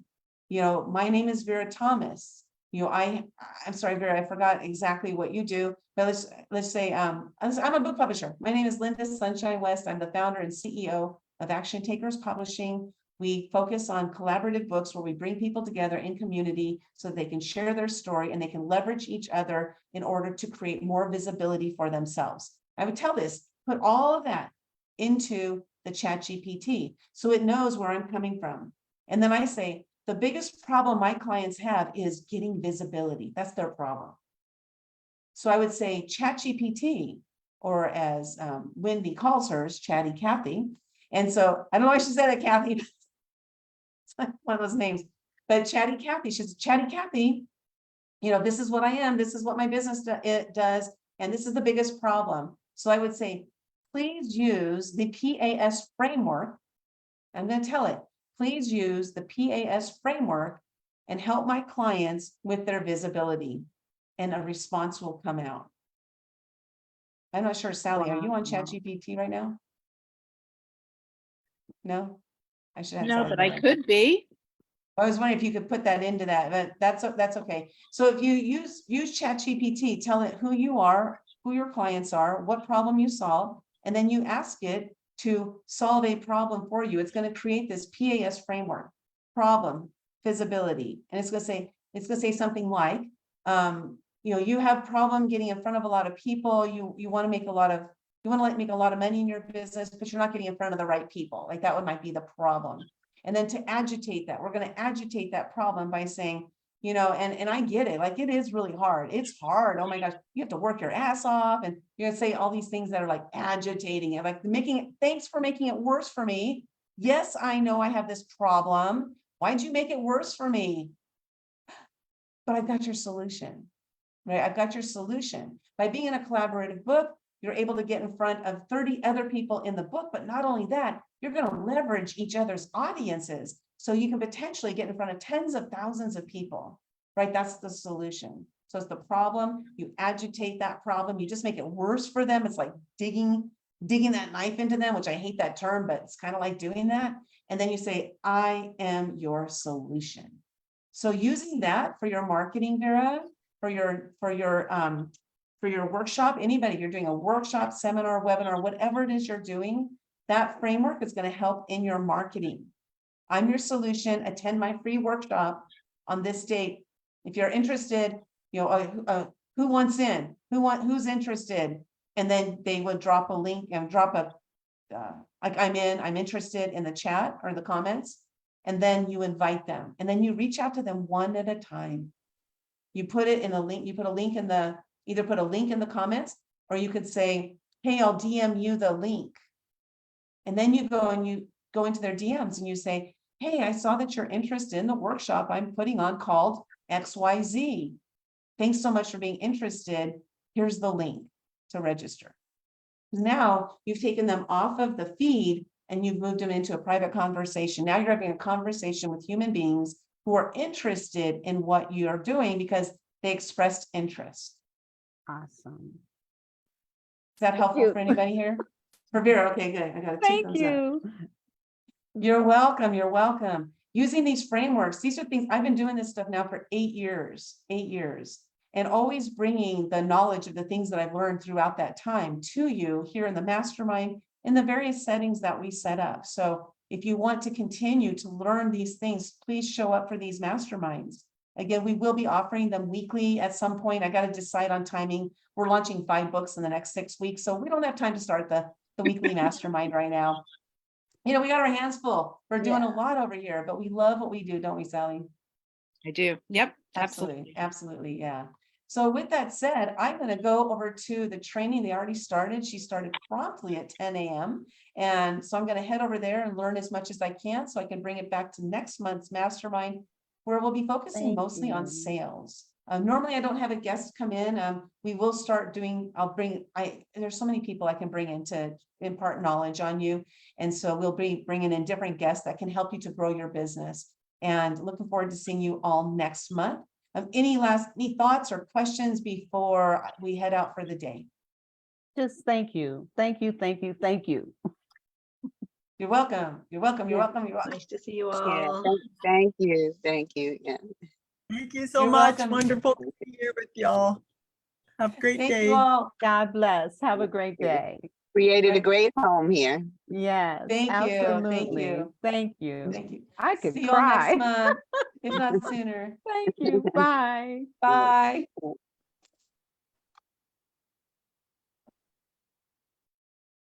my name is Vera Thomas. I'm sorry, Vera, I forgot exactly what you do, but let's say I'm a book publisher. My name is Linda Sunshine West. I'm the founder and CEO of Action Takers Publishing. We focus on collaborative books where we bring people together in community so they can share their story and they can leverage each other in order to create more visibility for themselves. I would tell this, put all of that into the ChatGPT so it knows where I'm coming from. And then I say, the biggest problem my clients have is getting visibility. That's their problem. So I would say ChatGPT, or as Wendy calls hers, Chatty Cathy. And so I don't know why she said it, Kathy. It's one of those names, but Chatty Cathy, she's Chatty Cathy. This is what I am. This is what my business does. And this is the biggest problem. So I would say, please use the PAS framework. I'm going to tell it. Please use the PAS framework and help my clients with their visibility, and a response will come out. I'm not sure, Sally, are you on ChatGPT right now? No? I should have No, Sally but here. I could be. I was wondering if you could put that into that, but that's okay. So if you use ChatGPT, tell it who you are, who your clients are, what problem you solve, and then you ask it to solve a problem for you. It's going to create this PAS framework, problem, visibility, and it's going to say something like, you have problem getting in front of a lot of people. You want to make a lot of money in your business, but you're not getting in front of the right people. Like that one might be the problem. And then to agitate that, we're going to agitate that problem by saying, and I get it. Like, it is really hard. It's hard. Oh my gosh, you have to work your ass off, and you're gonna say all these things that are like agitating it, like thanks for making it worse for me. Yes, I know I have this problem. Why'd you make it worse for me? But I've got your solution, right? I've got your solution. By being in a collaborative book, you're able to get in front of 30 other people in the book. But not only that, you're going to leverage each other's audiences. So you can potentially get in front of tens of thousands of people, right? That's the solution. So it's the problem. You agitate that problem. You just make it worse for them. It's like digging that knife into them, which I hate that term, but it's kind of like doing that. And then you say, I am your solution. So using that for your marketing, Vera, for your workshop, anybody, you're doing a workshop, seminar, webinar, whatever it is you're doing, that framework is going to help in your marketing. I'm your solution. Attend my free workshop on this date. If you're interested, who wants in? Who's interested? And then they would drop a link and drop a like I'm interested in the chat or the comments. And then you invite them, and then you reach out to them one at a time. You put it in a link, you put a link in the, either put a link in the comments, or you could say, hey, I'll DM you the link. And then you go into their DMs and you say, hey, I saw that you're interested in the workshop I'm putting on called XYZ. Thanks so much for being interested. Here's the link to register. Now you've taken them off of the feed and you've moved them into a private conversation. Now you're having a conversation with human beings who are interested in what you are doing because they expressed interest. Awesome. Is that helpful you. for anybody here? For Vera, okay, good. I got a 2 Thank thumbs up. you. You're welcome. You're welcome. Using these frameworks, these are things I've been doing this stuff now for 8 years, and always bringing the knowledge of the things that I've learned throughout that time to you here in the mastermind in the various settings that we set up. So if you want to continue to learn these things, please show up for these masterminds. Again, we will be offering them weekly at some point. I got to decide on timing. We're launching 5 books in the next 6 weeks, so we don't have time to start the weekly mastermind right now. We got our hands full. We're doing a lot over here, but we love what we do, don't we, Sally? I do. Yep. Absolutely. Yeah. So with that said, I'm going to go over to the training. They already started. She started promptly at 10 a.m. And so I'm going to head over there and learn as much as I can so I can bring it back to next month's mastermind, where we'll be focusing mostly on sales. Normally I don't have a guest come in. We will start doing, there's so many people I can bring in to impart knowledge on you. And so we'll be bringing in different guests that can help you to grow your business. And looking forward to seeing you all next month. Any thoughts or questions before we head out for the day? Just thank you. You're welcome. Nice to see you all. Yeah, thank you. Yeah. Thank you so You're much. welcome. Wonderful to be here with y'all. Have a great Thank day. you all. God bless. Have a great day. Created a great home here. Yes. Thank you. Absolutely. Thank you. Thank you. I could See you all next cry. month, if not sooner. Thank you. Bye. Bye.